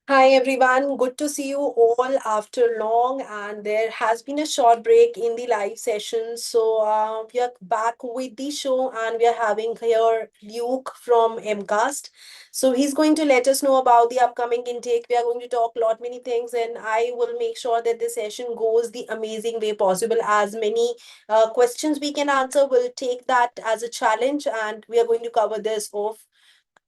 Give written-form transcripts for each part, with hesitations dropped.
Hi everyone, good to see you all after long, and there has been a short break in the live session. So we are back with the show, and we are having here Luke from MCAST. So he's going to let us know about the upcoming intake. We are going to talk a lot many things, and I will make sure that this session goes the amazing way possible. As many questions we can answer, we'll take that as a challenge, and we are going to cover this off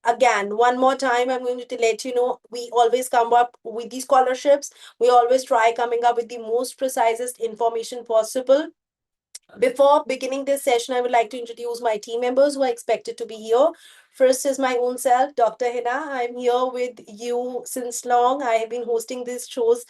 again. One more time, I'm going to let you know, we always come up with these scholarships. We always try coming up with the most precisest information possible. Before beginning this session, I would like to introduce my team members who are expected to be here. First is my own self, Dr. Heena. I'm here with you since long. I have been hosting these shows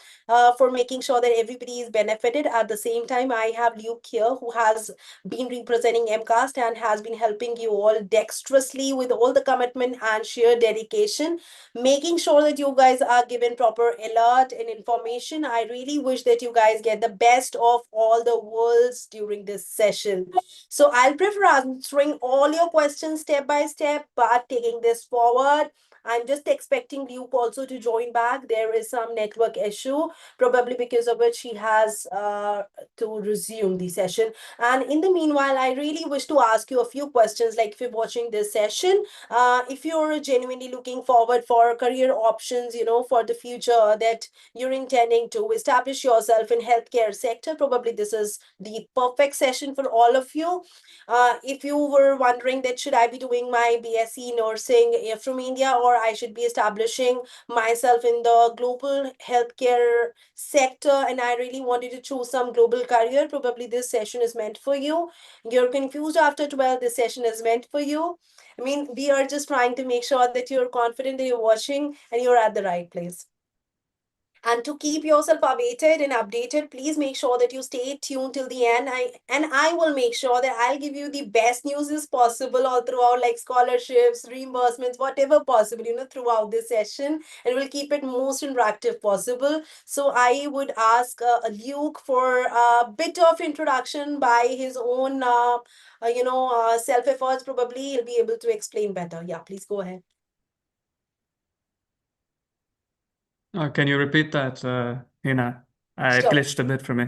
for making sure that everybody is benefited. At the same time, I have Luke here who has been representing MCAST and has been helping you all dexterously with all the commitment and sheer dedication, making sure that you guys are given proper alert and information. I really wish that you guys get the best of all the worlds during this session. So I'll prefer answering all your questions step by step, but taking this forward, I'm just expecting Luke also to join back. There is some network issue, probably because of which he has to resume the session. And in the meanwhile, I really wish to ask you a few questions. Like if you're watching this session, if you're genuinely looking forward for career options, for the future that you're intending to establish yourself in healthcare sector, probably this is the perfect session for all of you. If you were wondering that should I be doing my BSc nursing from India, or I should be establishing myself in the global healthcare sector, and I really wanted to choose some global career, probably this session is meant for you. You're confused after 12, this session is meant for you. I mean, we are just trying to make sure that you're confident that you're watching and you're at the right place. And to keep yourself awaited and updated, please make sure that you stay tuned till the end. I will make sure that I'll give you the best news as possible all throughout, like scholarships, reimbursements, whatever possible, throughout this session, and we'll keep it most interactive possible. So I would ask Luke for a bit of introduction by his own, self efforts. Probably he'll be able to explain better. Yeah, please go ahead. Can you repeat that, Heena? I Sure. glitched a bit for me.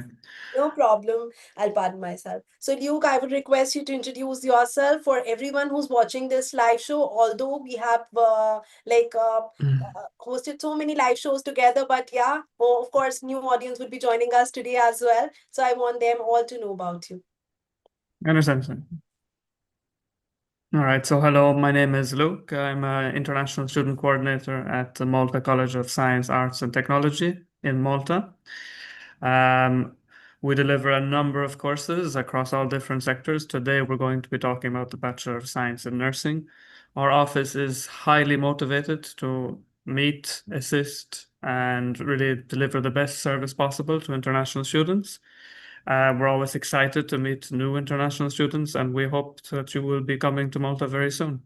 No problem. I'll pardon myself. So, Luke, I would request you to introduce yourself for everyone who's watching this live show. Although we have hosted so many live shows together, but yeah, of course, new audience would be joining us today as well. So I want them all to know about you. I understand. All right, so hello, my name is Luke. I'm an international student coordinator at the Malta College of Science, Arts and Technology in Malta. Um, we deliver a number of courses across all different sectors. Today, we're going to be talking about the Bachelor of Science in Nursing. Our office is highly motivated to meet, assist, and really deliver the best service possible to international students. We're always excited to meet new international students, and we hope that you will be coming to Malta very soon.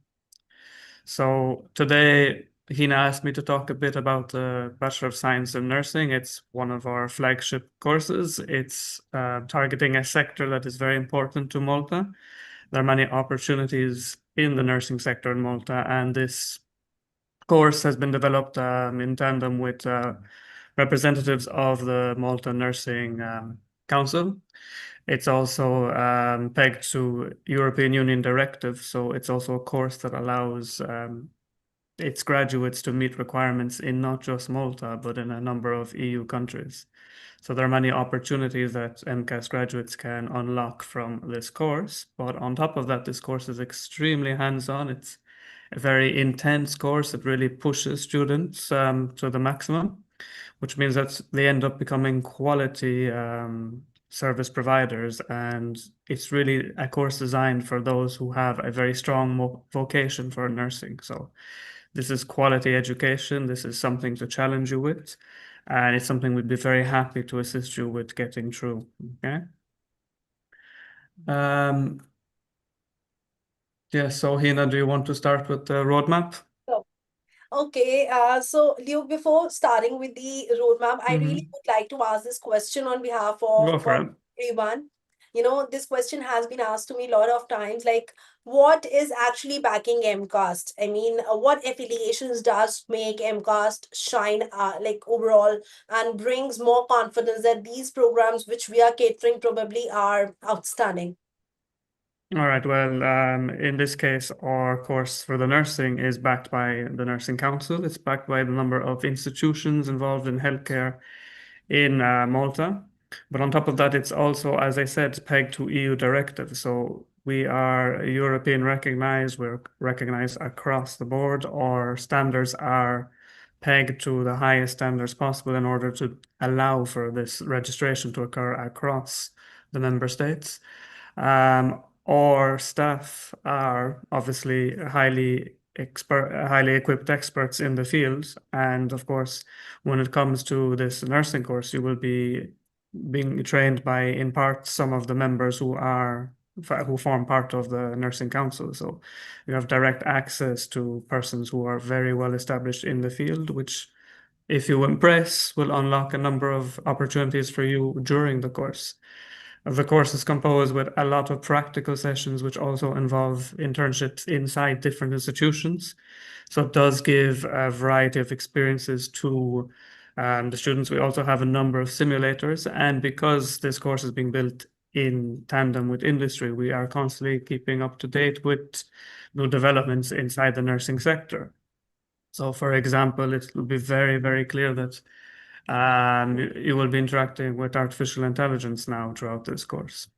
So today, Hina asked me to talk a bit about the Bachelor of Science in Nursing. It's one of our flagship courses. It's targeting a sector that is very important to Malta. There are many opportunities in the nursing sector in Malta, and this course has been developed in tandem with representatives of the Malta Nursing Council. It's also pegged to European Union directive, so it's also a course that allows its graduates to meet requirements in not just Malta, but in a number of EU countries. So there are many opportunities that MCAS graduates can unlock from this course. But on top of that, this course is extremely hands-on. It's a very intense course. It really pushes students to the maximum, which means that they end up becoming quality service providers. And it's really a course designed for those who have a very strong vocation for nursing. So this is quality education. This is something to challenge you with. And it's something we'd be very happy to assist you with getting through. Okay. Um, yeah, so Hina, do you want to start with the roadmap? So, okay, so Luke, before starting with the roadmap, I really Mm-hmm. would like to ask this question on behalf of Go for it. everyone. This question has been asked to me a lot of times, like, what is actually backing MCAST? I mean, what affiliations does make MCAST shine, like overall, and brings more confidence that these programs which we are catering probably are outstanding? All right. Well, in this case, our course for the nursing is backed by the Nursing Council. It's backed by the number of institutions involved in healthcare in Malta. But on top of that, it's also, as I said, pegged to EU directives. So we are European recognized, we're recognized across the board. Our standards are pegged to the highest standards possible in order to allow for this registration to occur across the member states. Our staff are obviously highly equipped experts in the field, and of course, when it comes to this nursing course, you will be being trained by, in part, some of the members who form part of the nursing council. So you have direct access to persons who are very well established in the field, which, if you impress, will unlock a number of opportunities for you during the course. The course is composed with a lot of practical sessions, which also involve internships inside different institutions. So it does give a variety of experiences to the students. We also have a number of simulators, and because this course is being built in tandem with industry, we are constantly keeping up to date with new developments inside the nursing sector. So, for example, it will be very, very clear that you will be interacting with artificial intelligence now throughout this course.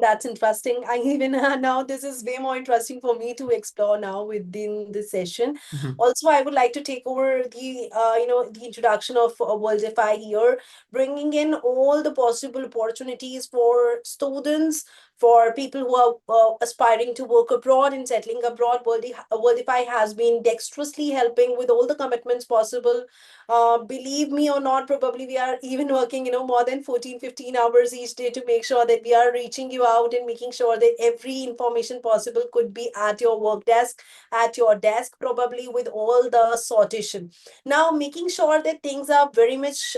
That's interesting. I even now this is way more interesting for me to explore now within the session. Mhm. Also, I would like to take over the the introduction of Worldify here, bringing in all the possible opportunities for students, for people who are aspiring to work abroad and settling abroad. Worldify has been dexterously helping with all the commitments possible. Believe me or not, probably we are even working, more than 14, 15 hours each day to make sure that we are reaching you out and making sure that every information possible could be at your work desk, at your desk, probably with all the sortation. Now, making sure that things are very much,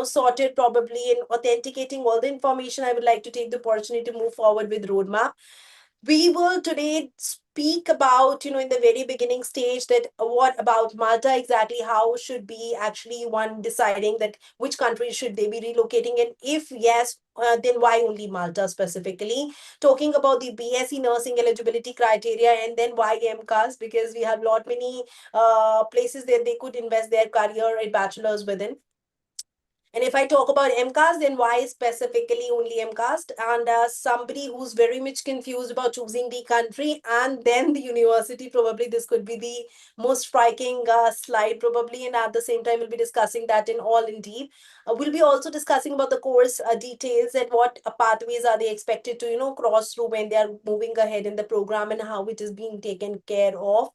sorted probably and authenticating all the information, I would like to take the opportunity to move forward with roadmap. We will today speak about, in the very beginning stage, that what about Malta exactly? How should be actually one deciding that which country should they be relocating? And if yes, then why only Malta specifically? Talking about the BSc nursing eligibility criteria, and then why MCAS, because we have lot many places that they could invest their career at bachelor's within. And if I talk about MCAST, then why specifically only MCAST? And somebody who's very much confused about choosing the country and then the university, probably this could be the most striking slide, probably. And at the same time, we'll be discussing that in all in deep. We'll be also discussing about the course details and what pathways are they expected to, cross through when they are moving ahead in the program and how it is being taken care of,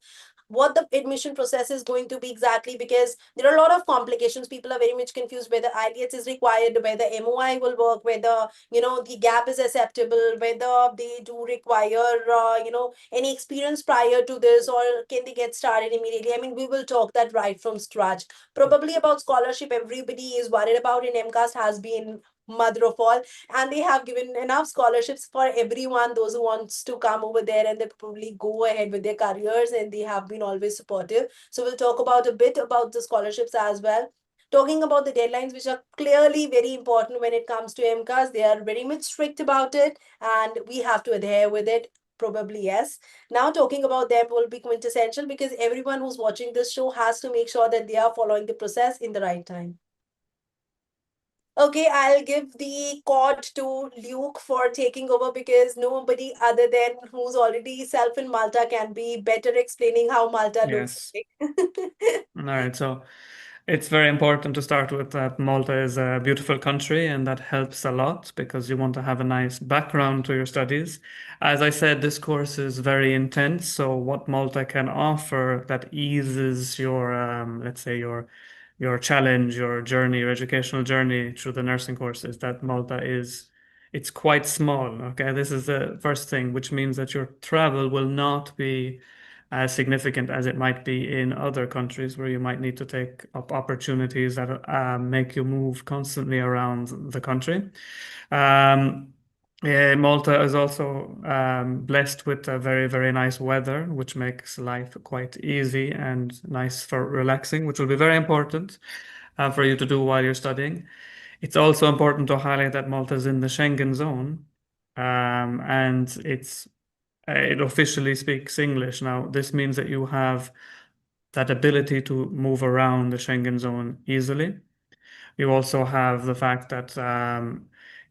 what the admission process is going to be exactly, because there are a lot of complications. People are very much confused whether IELTS is required, whether MOI will work, whether the gap is acceptable, whether they do require any experience prior to this, or can they get started immediately. I mean, we will talk that right from scratch. Probably about scholarship, everybody is worried about, and MCAST has been mother of all, and they have given enough scholarships for everyone, those who wants to come over there and they probably go ahead with their careers, and they have been always supportive. So we'll talk about a bit about the scholarships as well, talking about the deadlines, which are clearly very important when it comes to MCAS. They are very much strict about it, and we have to adhere with it. Probably yes. Now talking about them will be quintessential, because everyone who's watching this show has to make sure that they are following the process in the right time. Okay, I'll give the cord to Luke for taking over, because nobody other than who's already self in Malta can be better explaining how Malta looks Yes. like. All right. So it's very important to start with that Malta is a beautiful country, and that helps a lot because you want to have a nice background to your studies. As I said, this course is very intense. So what Malta can offer that eases your, let's say your challenge, your journey, your educational journey through the nursing course is that it's quite small. Okay, this is the first thing, which means that your travel will not be as significant as it might be in other countries where you might need to take up opportunities that make you move constantly around the country. Um, Malta is also blessed with a very, very nice weather, which makes life quite easy and nice for relaxing, which will be very important for you to do while you're studying. It's also important to highlight that Malta is in the Schengen zone, and it officially speaks English. Now, this means that you have that ability to move around the Schengen zone easily. You also have the fact that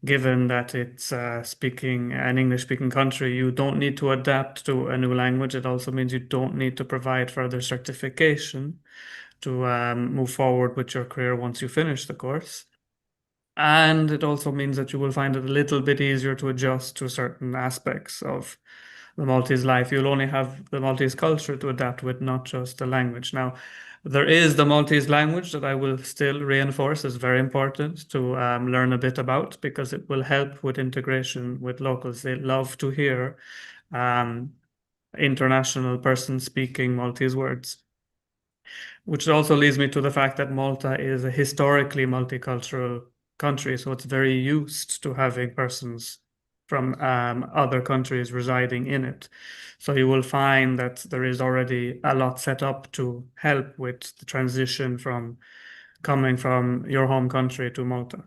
given that it's speaking an English-speaking country, you don't need to adapt to a new language. It also means you don't need to provide further certification to move forward with your career once you finish the course. And it also means that you will find it a little bit easier to adjust to certain aspects of the Maltese life. You'll only have the Maltese culture to adapt with, not just the language. Now, there is the Maltese language that I will still reinforce is very important to learn a bit about because it will help with integration with locals. They love to hear um, international persons speaking Maltese words. Which also leads me to the fact that Malta is a historically multicultural country, so it's very used to having persons from other countries residing in it. So you will find that there is already a lot set up to help with the transition from coming from your home country to Malta.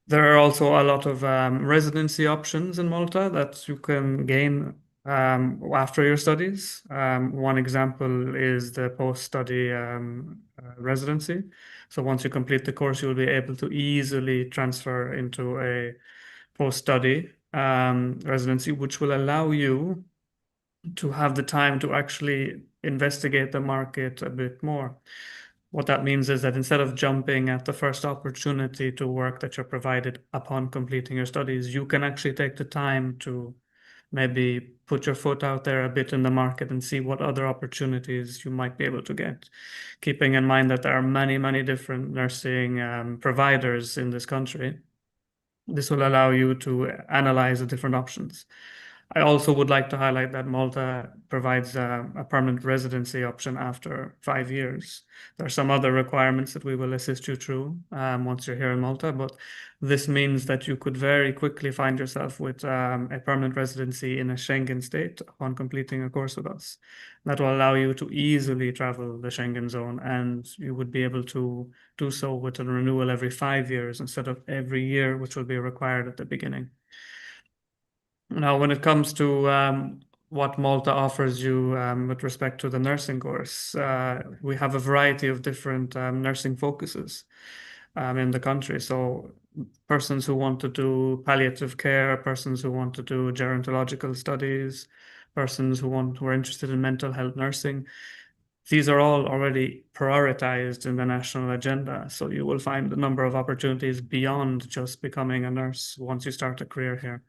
There are also a lot of residency options in Malta that you can gain after your studies. One example is the post-study residency. So once you complete the course, you'll be able to easily transfer into a post-study residency, which will allow you to have the time to actually investigate the market a bit more. What that means is that instead of jumping at the first opportunity to work that you're provided upon completing your studies, you can actually take the time to maybe put your foot out there a bit in the market and see what other opportunities you might be able to get. Keeping in mind that there are many, many different nursing providers in this country, this will allow you to analyze the different options. I also would like to highlight that Malta provides a permanent residency option after 5 years. There are some other requirements that we will assist you through once you're here in Malta, but this means that you could very quickly find yourself with a permanent residency in a Schengen state upon completing a course with us. That will allow you to easily travel the Schengen zone, and you would be able to do so with a renewal every 5 years instead of every year, which will be required at the beginning. Now, when it comes to what Malta offers you with respect to the nursing course, we have a variety of different nursing focuses in the country. So, persons who want to do palliative care, persons who want to do gerontological studies, persons who are interested in mental health nursing, these are all already prioritized in the national agenda. So, you will find a number of opportunities beyond just becoming a nurse once you start a career here.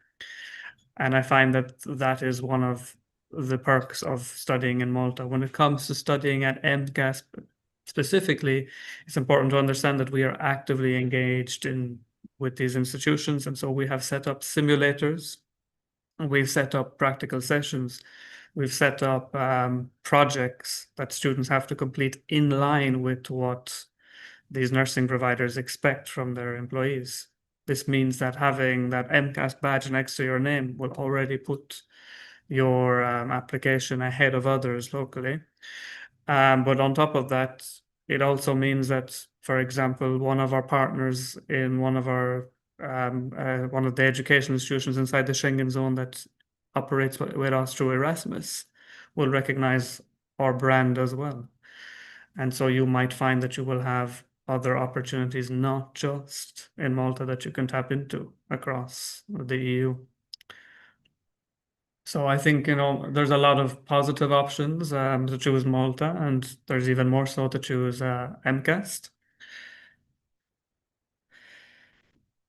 And I find that that is one of the perks of studying in Malta. When it comes to studying at MCAST specifically, it's important to understand that we are actively engaged in with these institutions. And so we have set up simulators, we've set up practical sessions, we've set up projects that students have to complete in line with what these nursing providers expect from their employees. This means that having that MCAST badge next to your name will already put your application ahead of others locally. But on top of that, it also means that, for example, one of our partners in one of the education institutions inside the Schengen zone that operates with us through Erasmus will recognize our brand as well. And so you might find that you will have other opportunities, not just in Malta, that you can tap into across the EU. So I think, there's a lot of positive options to choose Malta, and there's even more so to choose MCAST.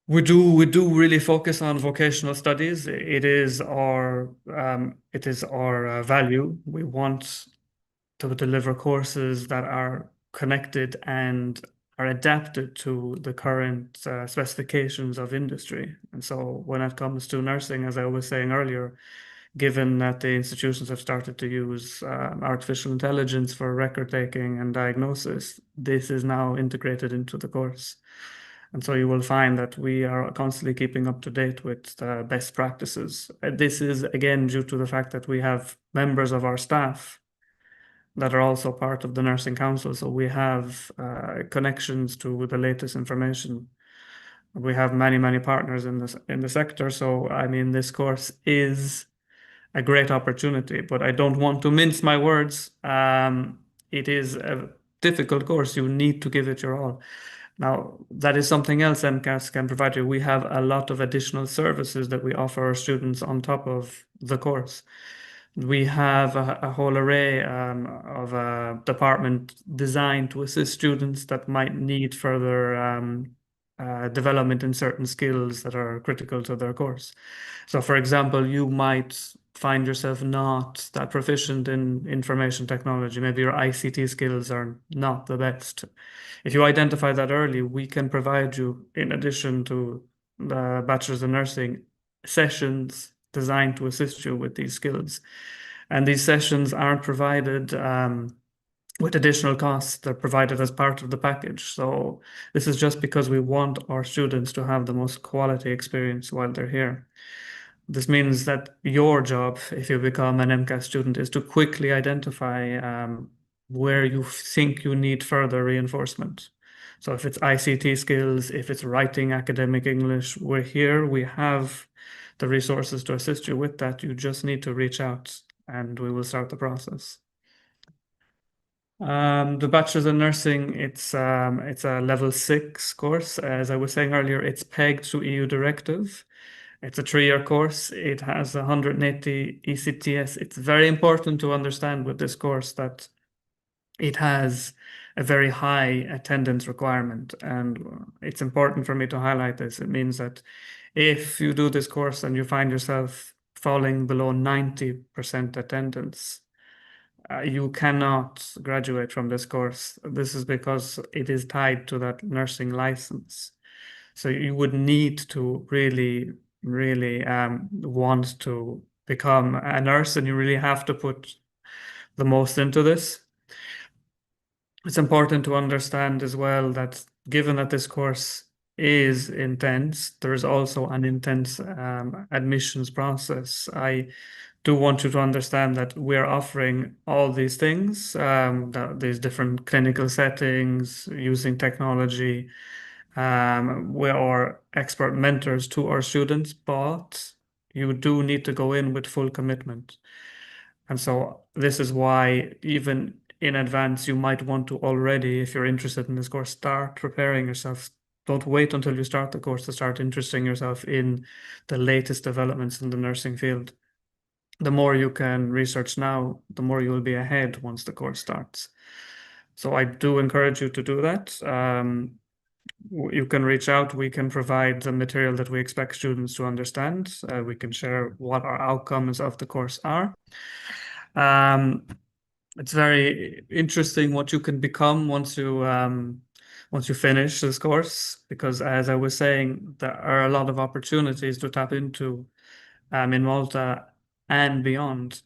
We do really focus on vocational studies. It is our value. We want to deliver courses that are connected and are adapted to the current specifications of industry. And so when it comes to nursing, as I was saying earlier, given that the institutions have started to use artificial intelligence for record taking and diagnosis, this is now integrated into the course. And so you will find that we are constantly keeping up to date with best practices. This is again due to the fact that we have members of our staff that are also part of the nursing council. So we have connections to the latest information. We have many, many partners in the sector. So I mean, this course is a great opportunity, but I don't want to mince my words. It is a difficult course. You need to give it your all. Now, that is something else MCAS can provide you. We have a lot of additional services that we offer our students on top of the course. We have a whole array of a department designed to assist students that might need further development in certain skills that are critical to their course. So, for example, you might find yourself not that proficient in information technology. Maybe your ICT skills are not the best. If you identify that early, we can provide you, in addition to the Bachelor's in Nursing, sessions designed to assist you with these skills. And these sessions aren't provided with additional costs. They're provided as part of the package. So this is just because we want our students to have the most quality experience while they're here. This means that your job, if you become an MCAS student, is to quickly identify where you think you need further reinforcement. So if it's ICT skills, if it's writing academic English, we're here. We have the resources to assist you with that. You just need to reach out and we will start the process. The Bachelor's in Nursing, it's a level 6 course. As I was saying earlier, it's pegged to EU directive. It's a 3-year course. It has 180 ECTS. It's very important to understand with this course that it has a very high attendance requirement. And it's important for me to highlight this. It means that if you do this course and you find yourself falling below 90% attendance, you cannot graduate from this course. This is because it is tied to that nursing license. So you would need to really, really want to become a nurse, and you really have to put the most into this. It's important to understand as well that given that this course is intense, there is also an intense admissions process. I do want you to understand that we're offering all these things, these different clinical settings using technology. We are expert mentors to our students, but you do need to go in with full commitment. And so this is why even in advance, you might want to already, if you're interested in this course, start preparing yourself. Don't wait until you start the course to start interesting yourself in the latest developments in the nursing field. The more you can research now, the more you will be ahead once the course starts. So I do encourage you to do that. You can reach out. We can provide the material that we expect students to understand. We can share what our outcomes of the course are. Um, it's very interesting what you can become once you finish this course, because as I was saying, there are a lot of opportunities to tap into in Malta and beyond.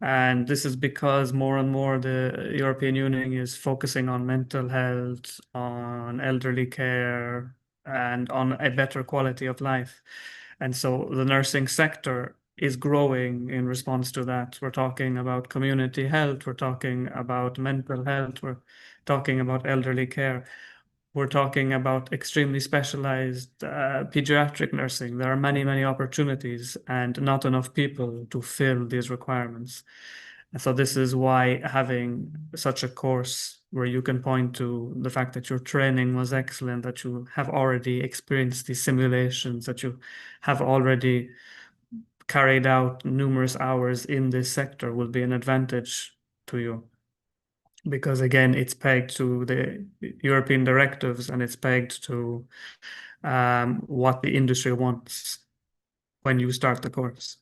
And this is because more and more the European Union is focusing on mental health, on elderly care, and on a better quality of life. And so the nursing sector is growing in response to that. We're talking about community health, we're talking about mental health, we're talking about elderly care. We're talking about extremely specialized pediatric nursing. There are many, many opportunities and not enough people to fill these requirements. And so this is why having such a course where you can point to the fact that your training was excellent, that you have already experienced these simulations, that you have already carried out numerous hours in this sector will be an advantage to you because again, it's pegged to the European directives and it's pegged to what the industry wants when you start the course.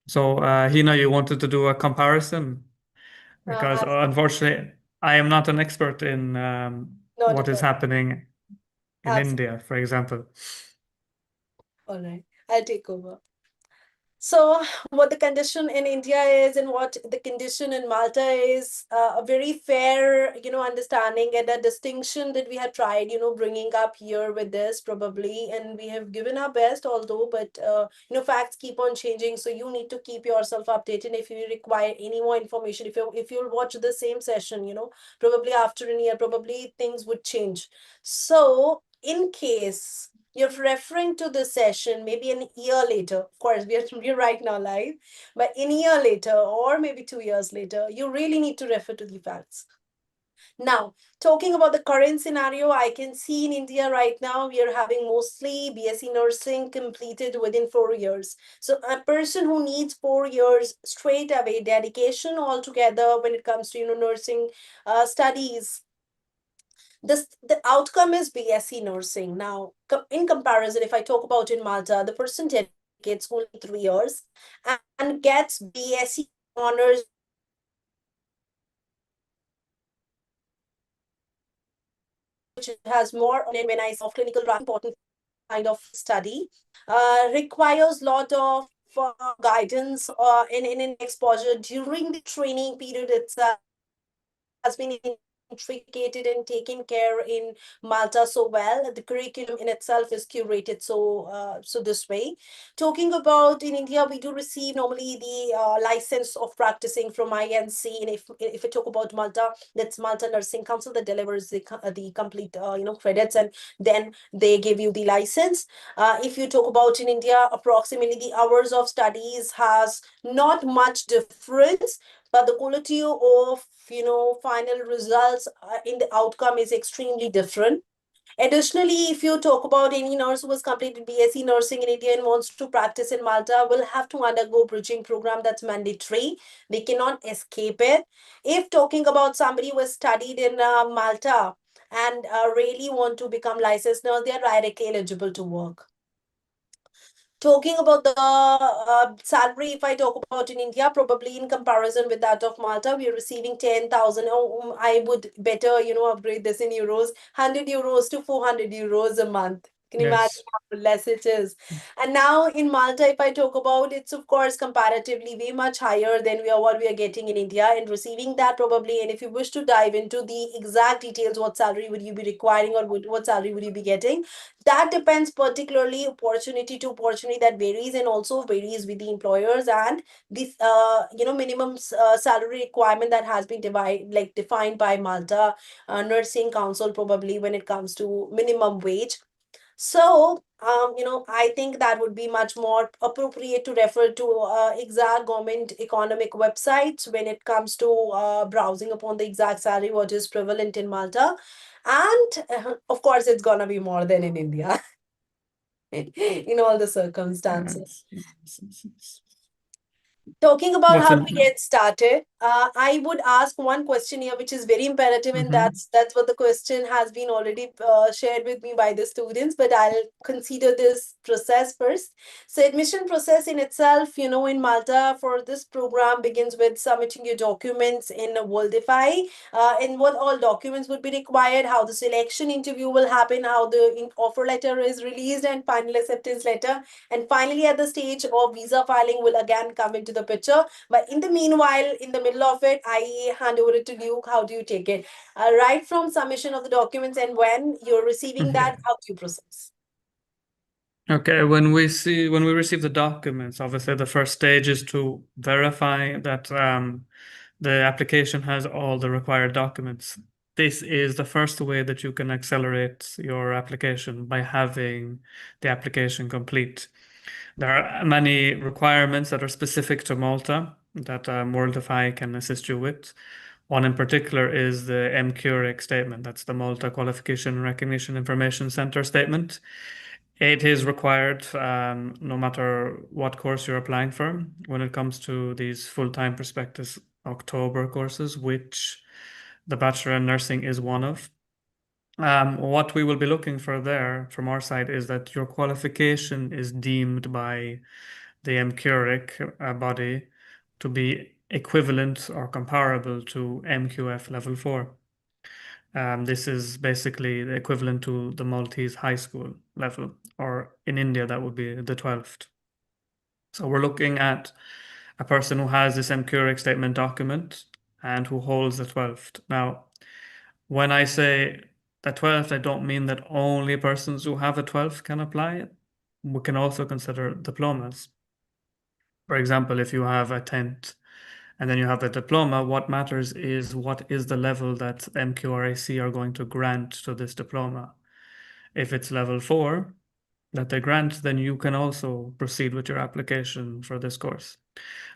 So, Hina, you wanted to do a comparison because As unfortunately, I am not an expert in not what at is all. happening in Absolutely. India, for example. All right. I'll take over. So, what the condition in India is and what the condition in Malta is, a very fair, understanding and a distinction that we have tried, bringing up here with this probably, and we have given our best, although, but facts keep on changing, so you need to keep yourself updated. If you require any more information, if you'll watch the same session, probably after a year, probably things would change. So, in case you're referring to the session maybe an year later. Of course, we're right now live, but in a year later or maybe 2 years later, you really need to refer to the facts. Now, talking about the current scenario, I can see in India right now, we are having mostly BSc nursing completed within 4 years. So a person who needs 4 years straight away dedication altogether when it comes to, nursing studies, the outcome is BSc nursing. Now, in comparison, if I talk about in Malta, the person dedicates only 3 years and gets BSc honors, which has more on it when I say clinical writing. When I say clinical writing, very important kind of study, requires lot of guidance in an exposure during the training period itself. It has been intricated and taken care in Malta so well. The curriculum in itself is curated so this way. Talking about in India, we do receive normally the license of practicing from INC, and if we talk about Malta, that's Malta Nursing Council that delivers the complete credits, and then they give you the license. If you talk about in India, approximately the hours of studies has not much difference, but the quality of final results in the outcome is extremely different. Additionally, if you talk about any nurse who has completed BSc nursing in India and wants to practice in Malta, will have to undergo bridging program that's mandatory. They cannot escape it. If talking about somebody who has studied in Malta and really want to become licensed nurse, they are directly eligible to work. Talking about the salary, if I talk about in India, probably in comparison with that of Malta, we are receiving 10,000. Oh, I would better, upgrade this in euros, 100 euros to 400 euros a month. Can you imagine Yes. how less it is? And now in Malta, if I talk about, it's of course comparatively way much higher than what we are getting in India and receiving that probably. And if you wish to dive into the exact details, what salary would you be requiring or what salary would you be getting? That depends particularly opportunity to opportunity, that varies and also varies with the employers and this minimum salary requirement that has been defined by Malta Nursing Council probably when it comes to minimum wage. So, I think that would be much more appropriate to refer to exact government economic websites when it comes to browsing upon the exact salary, what is prevalent in Malta. And of course, it's gonna be more than in India in all the circumstances. Yes. Yes, yes, yes. Talking about What's how in? to get started, I would ask one question here, which is very imperative, and Mm-hmm. that's what the question has been already shared with me by the students. But I'll consider this process first. So, admission process in itself, in Malta for this program begins with submitting your documents in Worldify, and what all documents would be required, how the selection interview will happen, how the offer letter is released, and final acceptance letter. And finally, at the stage of visa filing will again come into the picture. But in the meanwhile, in the middle of it, I hand over it to Luke. How do you take it? Right from submission of the documents and when you're receiving that, Okay. how do you process? Okay, when we receive the documents, obviously the first stage is to verify that the application has all the required documents. This is the first way that you can accelerate your application by having the application complete. There are many requirements that are specific to Malta that Worldify can assist you with. One in particular is the MCURIC statement. That's the Malta Qualification Recognition Information Center statement. It is required no matter what course you're applying for when it comes to these full-time prospectus October courses, which the Bachelor in Nursing is one of. What we will be looking for there from our side is that your qualification is deemed by the MCURIC body to be equivalent or comparable to MQF level 4. This is basically the equivalent to the Maltese high school level, or in India, that would be the 12th. So we're looking at a person who has this empiric statement document and who holds the 12th. Now, when I say the 12th, I don't mean that only persons who have a 12th can apply. We can also consider diplomas. For example, if you have a 10th and then you have a diploma, what matters is what is the level that MQRAC are going to grant to this diploma. If it's level 4 that they grant, then you can also proceed with your application for this course.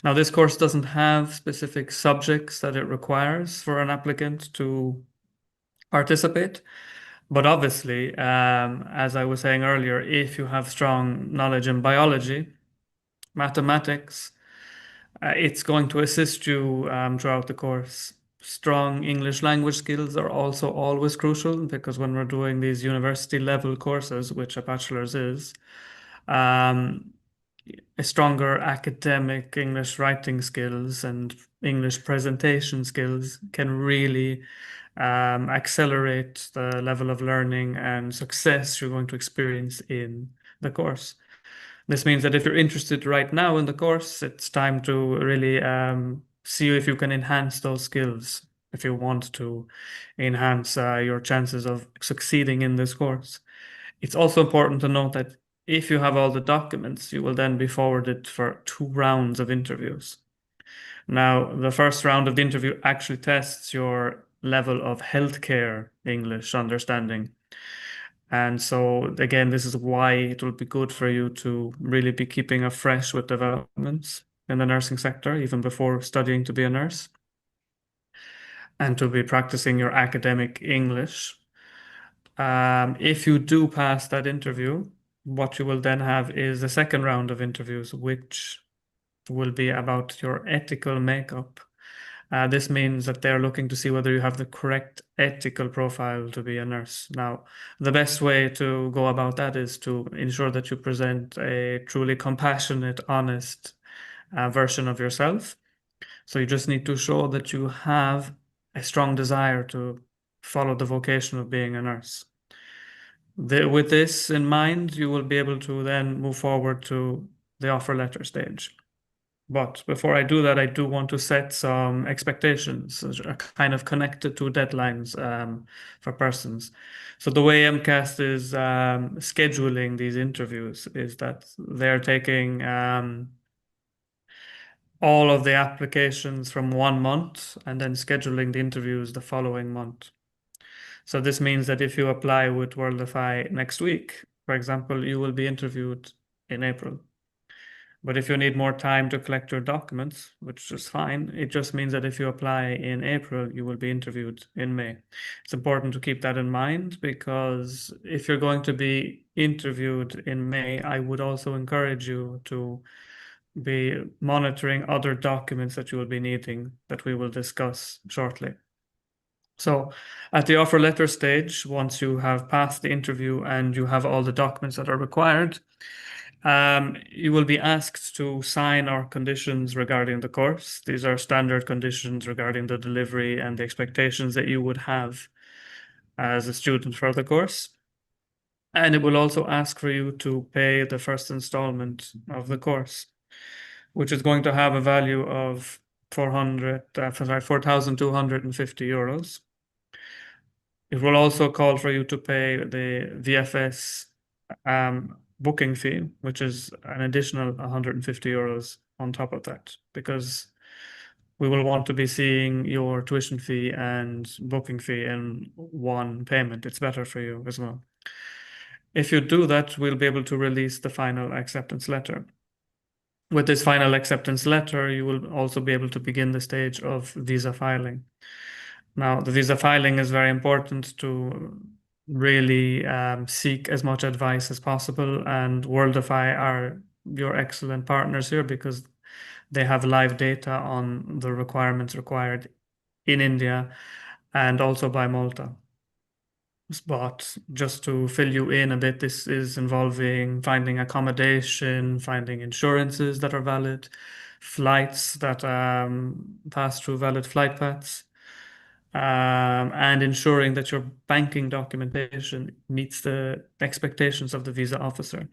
Now, this course doesn't have specific subjects that it requires for an applicant to participate. But obviously, as I was saying earlier, if you have strong knowledge in biology, mathematics, it's going to assist you throughout the course. Strong English language skills are also always crucial because when we're doing these university level courses, which a bachelor's is, um, a stronger academic English writing skills and English presentation skills can really accelerate the level of learning and success you're going to experience in the course. This means that if you're interested right now in the course, it's time to really see if you can enhance those skills if you want to enhance your chances of succeeding in this course. It's also important to note that if you have all the documents, you will then be forwarded for 2 rounds of interviews. Now, the first round of the interview actually tests your level of healthcare English understanding. And so, again, this is why it will be good for you to really be keeping afresh with developments in the nursing sector, even before studying to be a nurse, and to be practicing your academic English. If you do pass that interview, what you will then have is the second round of interviews, which will be about your ethical makeup. This means that they're looking to see whether you have the correct ethical profile to be a nurse. Now, the best way to go about that is to ensure that you present a truly compassionate, honest version of yourself. So you just need to show that you have a strong desire to follow the vocation of being a nurse. With this in mind, you will be able to then move forward to the offer letter stage. But before I do that, I do want to set some expectations, which are kind of connected to deadlines for persons. So the way MCAST is scheduling these interviews is that they're taking all of the applications from 1 month and then scheduling the interviews the following month. So this means that if you apply with Worldify next week, for example, you will be interviewed in April. But if you need more time to collect your documents, which is fine, it just means that if you apply in April, you will be interviewed in May. It's important to keep that in mind because if you're going to be interviewed in May, I would also encourage you to be monitoring other documents that you will be needing that we will discuss shortly. So at the offer letter stage, once you have passed the interview and you have all the documents that are required, you will be asked to sign our conditions regarding the course. These are standard conditions regarding the delivery and the expectations that you would have as a student for the course. And it will also ask for you to pay the first installment of the course, which is going to have a value of 4,250 euros. It will also call for you to pay the VFS booking fee, which is an additional 150 euros on top of that, because we will want to be seeing your tuition fee and booking fee in one payment. It's better for you as well. If you do that, we'll be able to release the final acceptance letter. With this final acceptance letter, you will also be able to begin the stage of visa filing. Now, the visa filing is very important to really seek as much advice as possible, and Worldify are your excellent partners here because they have live data on the requirements required in India and also by Malta. But just to fill you in a bit, this is involving finding accommodation, finding insurances that are valid, flights that pass through valid flight paths, and ensuring that your banking documentation meets the expectations of the visa officer.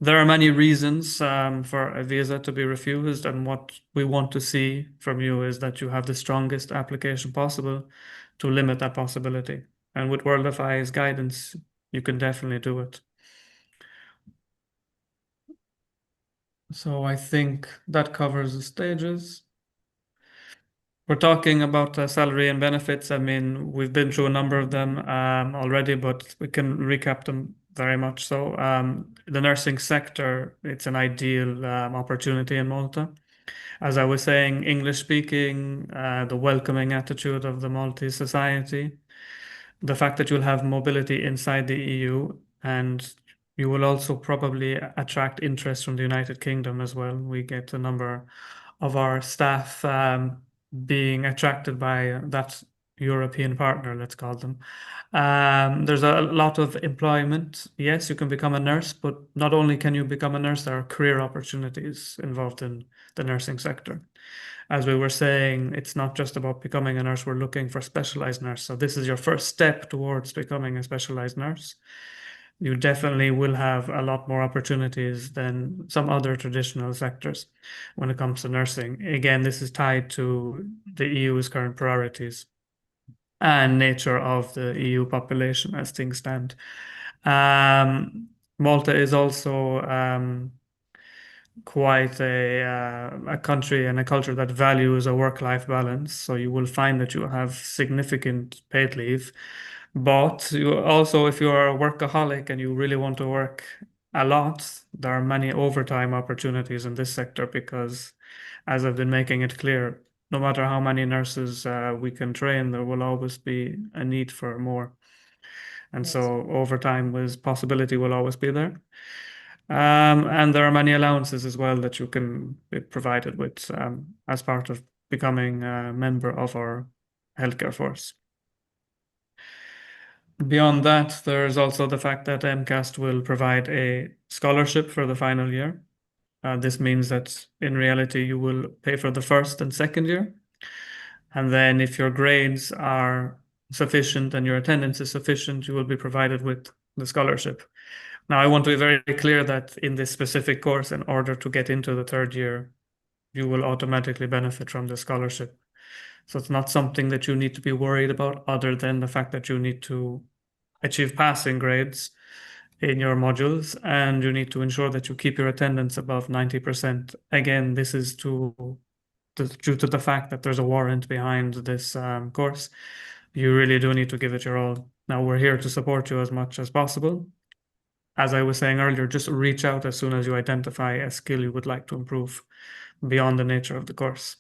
There are many reasons for a visa to be refused, and what we want to see from you is that you have the strongest application possible to limit that possibility. And with Worldify's guidance, you can definitely do it. So I think that covers the stages. We're talking about salary and benefits. I mean, we've been through a number of them already, but we can recap them very much. So, the nursing sector, it's an ideal opportunity in Malta. As I was saying, English speaking, the welcoming attitude of the Maltese society, the fact that you'll have mobility inside the EU, and you will also probably attract interest from the United Kingdom as well. We get a number of our staff being attracted by that European partner, let's call them. There's a lot of employment. Yes, you can become a nurse, but not only can you become a nurse, there are career opportunities involved in the nursing sector. As we were saying, it's not just about becoming a nurse, we're looking for specialized nurse. So this is your first step towards becoming a specialized nurse. You definitely will have a lot more opportunities than some other traditional sectors when it comes to nursing. Again, this is tied to the EU's current priorities and nature of the EU population as things stand. Malta is also quite a country and a culture that values a work-life balance. So you will find that you have significant paid leave. But you also, if you are a workaholic and you really want to work a lot, there are many overtime opportunities in this sector because, as I've been making it clear, no matter how many nurses we can train, there will always be a need for more. And Yes. so overtime with possibility will always be there. And there are many allowances as well that you can be provided with as part of becoming a member of our healthcare force. Beyond that, there is also the fact that MCAST will provide a scholarship for the final year. This means that in reality, you will pay for the first and second year. And then if your grades are sufficient and your attendance is sufficient, you will be provided with the scholarship. Now, I want to be very clear that in this specific course, in order to get into the third year, you will automatically benefit from the scholarship. So it's not something that you need to be worried about, other than the fact that you need to achieve passing grades in your modules and you need to ensure that you keep your attendance above 90%. Again, this is due to the fact that there's a warrant behind this course. You really do need to give it your all. Now, we're here to support you as much as possible. As I was saying earlier, just reach out as soon as you identify a skill you would like to improve beyond the nature of the course.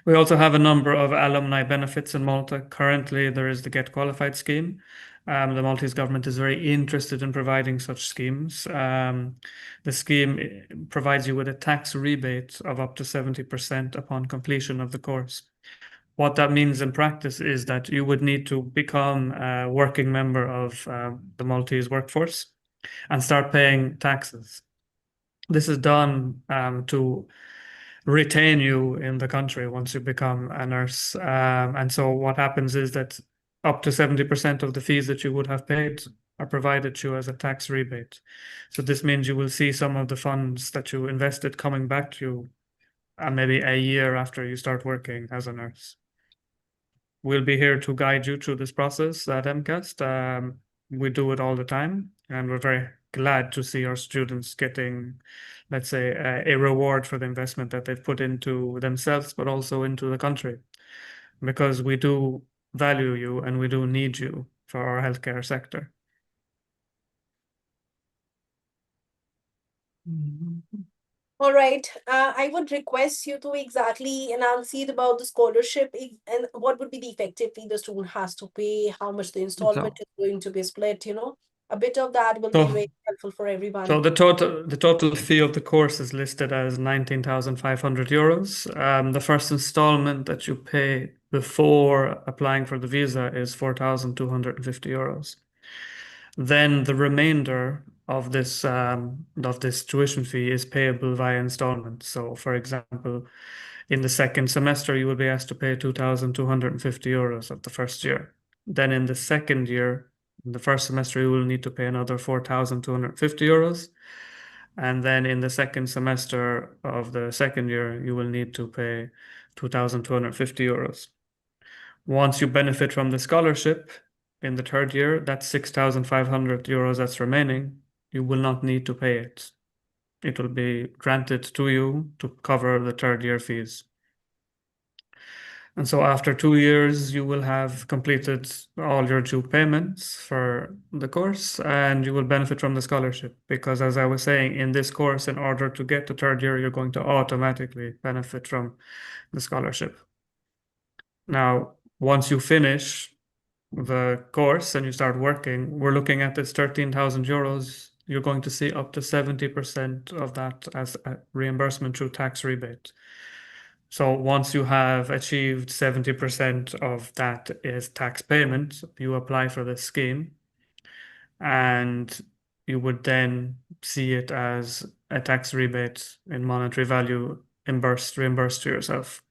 We also have a number of alumni benefits in Malta. Currently, there is the Get Qualified scheme. The Maltese government is very interested in providing such schemes. The scheme provides you with a tax rebate of up to 70% upon completion of the course. What that means in practice is that you would need to become a working member of the Maltese workforce and start paying taxes. This is done to retain you in the country once you become a nurse. And so what happens is that up to 70% of the fees that you would have paid are provided to you as a tax rebate. So this means you will see some of the funds that you invested coming back to you maybe a year after you start working as a nurse. We'll be here to guide you through this process at MCAST. We do it all the time, and we're very glad to see our students getting, let's say, a reward for the investment that they've put into themselves, but also into the country, because we do value you and we do need you for our healthcare sector. Mhm. All right. I would request you to exactly enunciate about the scholarship and what would be the effective fee the student has to pay, how much the installment So, is going to be split, you know. A bit of that will be so very helpful for So everyone. the total fee of the course is listed as 19,500 euros. The first installment that you pay before applying for the visa is 4,250 euros. Then the remainder of this tuition fee is payable via installment. So, for example, in the second semester, you will be asked to pay 2,250 euros of the first year. Then in the second year, In the first semester, you will need to pay another 4,250 euros. And then in the second semester of the second year, you will need to pay 2,250 euros. Once you benefit from the scholarship in the third year, that's 6,500 euros that's remaining. You will not need to pay it. It will be granted to you to cover the third year fees. And so after 2 years, you will have completed all your due payments for the course and you will benefit from the scholarship. Because as I was saying, in this course, in order to get to third year, you're going to automatically benefit from the scholarship. Now, once you finish the course and you start working, we're looking at this 13,000 euros. You're going to see up to 70% of that as a reimbursement through tax rebate. So once you have achieved 70% of that is tax payment, you apply for this scheme and you would then see it as a tax rebate in monetary value reimbursed to yourself.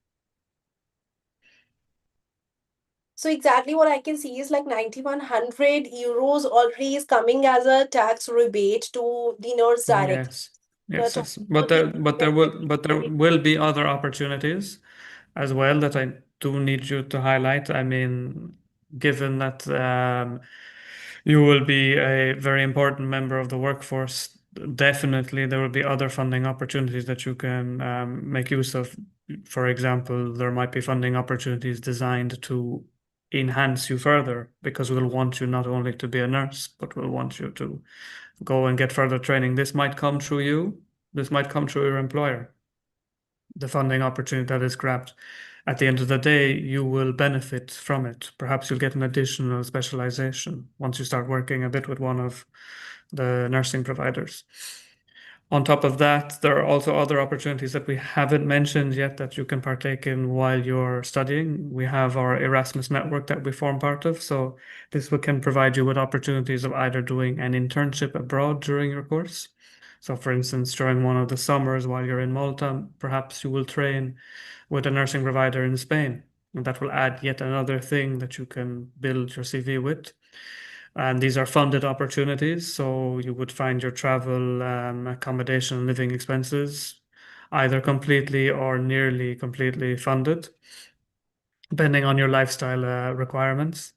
So exactly what I can see is like 9,100 euros already is coming as a tax rebate to the nurse directly. Yes. We're Yes, talking yes. about the But there will be other opportunities as well that I do need you to highlight. I mean, given that you will be a very important member of the workforce, definitely there will be other funding opportunities that you can make use of. For example, there might be funding opportunities designed to enhance you further because we'll want you not only to be a nurse, but we'll want you to go and get further training. This might come through you, this might come through your employer, the funding opportunity that is grabbed. At the end of the day, you will benefit from it. Perhaps you'll get an additional specialization once you start working a bit with one of the nursing providers. On top of that, there are also other opportunities that we haven't mentioned yet that you can partake in while you're studying. We have our Erasmus network that we form part of. So this can provide you with opportunities of either doing an internship abroad during your course. So for instance, during one of the summers while you're in Malta, perhaps you will train with a nursing provider in Spain. And that will add yet another thing that you can build your CV with. And these are funded opportunities, so you would find your travel, accommodation, and living expenses either completely or nearly completely funded, depending on your lifestyle requirements.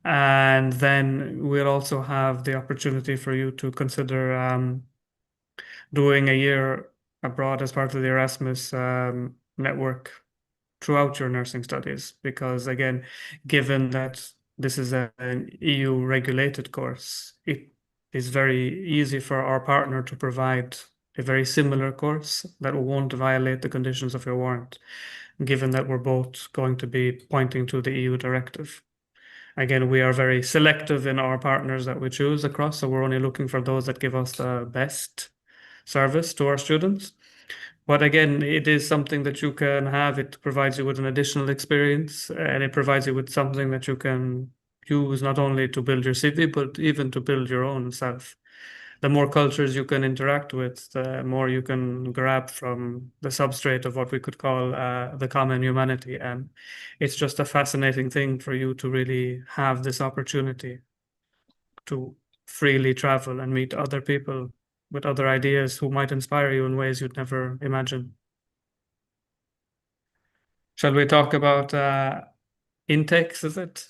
And then we'll also have the opportunity for you to consider doing a year abroad as part of the Erasmus network throughout your nursing studies. Because again, given that this is an EU regulated course, it is very easy for our partner to provide a very similar course that won't violate the conditions of your warrant, given that we're both going to be pointing to the EU directive. Again, we are very selective in our partners that we choose across, so we're only looking for those that give us the best service to our students. But again, it is something that you can have. It provides you with an additional experience and it provides you with something that you can use not only to build your CV, but even to build your own self. The more cultures you can interact with, the more you can grab from the substrate of what we could call the common humanity. And it's just a fascinating thing for you to really have this opportunity to freely travel and meet other people with other ideas who might inspire you in ways you'd never imagine. Shall we talk about intakes, is it?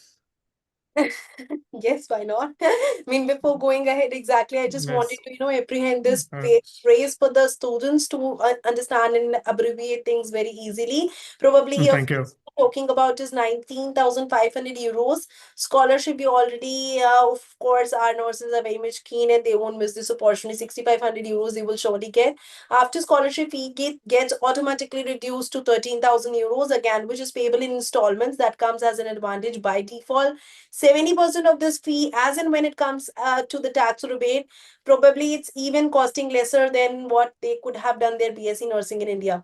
Yes, why not? I mean, before going ahead, exactly, I just wanted Yes. to, apprehend this Uh, phrase for the students to understand and abbreviate things very easily. Probably your Thank fees you. talking about is 19,500 euros. Scholarship, you already, of course, our nurses are very much keen and they won't miss this opportunity. 6,500 euros they will surely get. After scholarship, fee gets automatically reduced to 13,000 euros again, which is payable in installments. That comes as an advantage by default. 70% of this fee, as and when it comes to the tax rebate, probably it's even costing lesser than what they could have done their BSc nursing in India.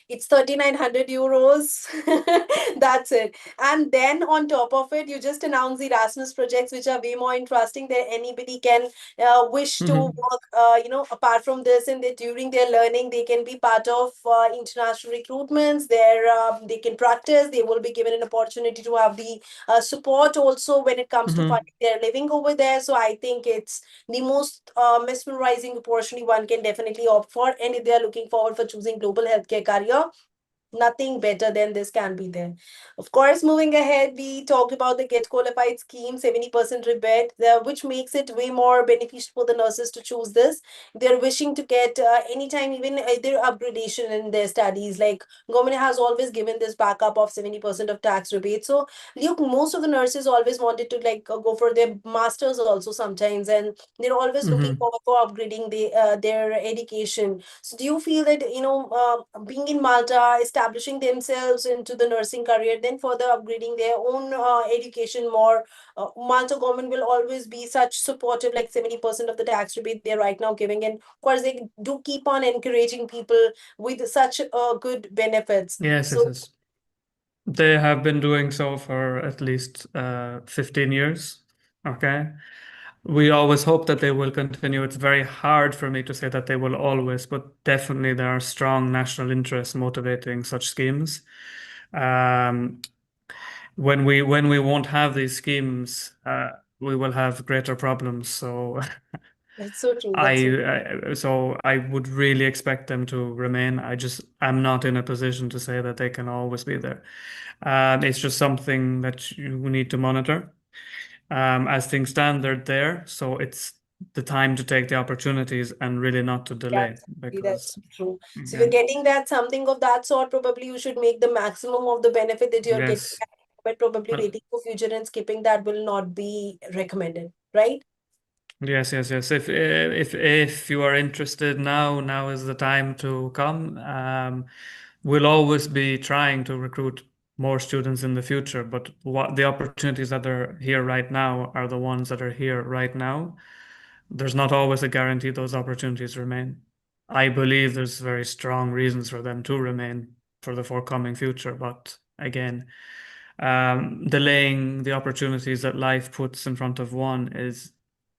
It's 3,900 euros. That's it. And then on top of it, you just announce the Erasmus projects, which are way more interesting that anybody can wish to Hmm. work, apart from this, and that during their learning, they can be part of international recruitments. They can practice. They will be given an opportunity to have the support also when it comes to Hmm. finding their living over there. So I think it's the most mesmerizing opportunity one can definitely opt for. And if they are looking forward for choosing global healthcare career, nothing better than this can be there. Of course, moving ahead, we talked about the Get Qualified scheme, 70% rebate, which makes it way more beneficial for the nurses to choose this. They're wishing to get anytime, even their upgradation in their studies. Like government has always given this backup of 70% of tax rebate. So, look, most of the nurses always wanted to like go for their masters also sometimes, and they're always looking Hmm. forward for upgrading their education. So do you feel that, being in Malta, establishing themselves into the nursing career, then further upgrading their own education more, Malta government will always be such supportive, like 70% of the tax rebate they're right now giving. And of course, they do keep on encouraging people with such good benefits. Yes, yes, So yes. They have been doing so for at least 15 years. Okay. We always hope that they will continue. It's very hard for me to say that they will always, but definitely there are strong national interests motivating such schemes. Um, when we won't have these schemes, we will have greater problems. So that's so true. That's so I would really expect them to remain. I'm not in a position to say that they can always be there. It's just something that you need to monitor. As things stand, they're there, so it's the time to take the opportunities and really not to delay Absolutely, because that's true. So you're again, getting that something of that sort, probably you should make the maximum of the benefit that you're getting, yes. but probably Well, waiting for future and skipping that will not be recommended, right? yes, yes, yes. If you are interested now, now is the time to come. We'll always be trying to recruit more students in the future, but what the opportunities that are here right now are the ones that are here right now. There's not always a guarantee those opportunities remain. I believe there's very strong reasons for them to remain for the forthcoming future, but again, delaying the opportunities that life puts in front of one is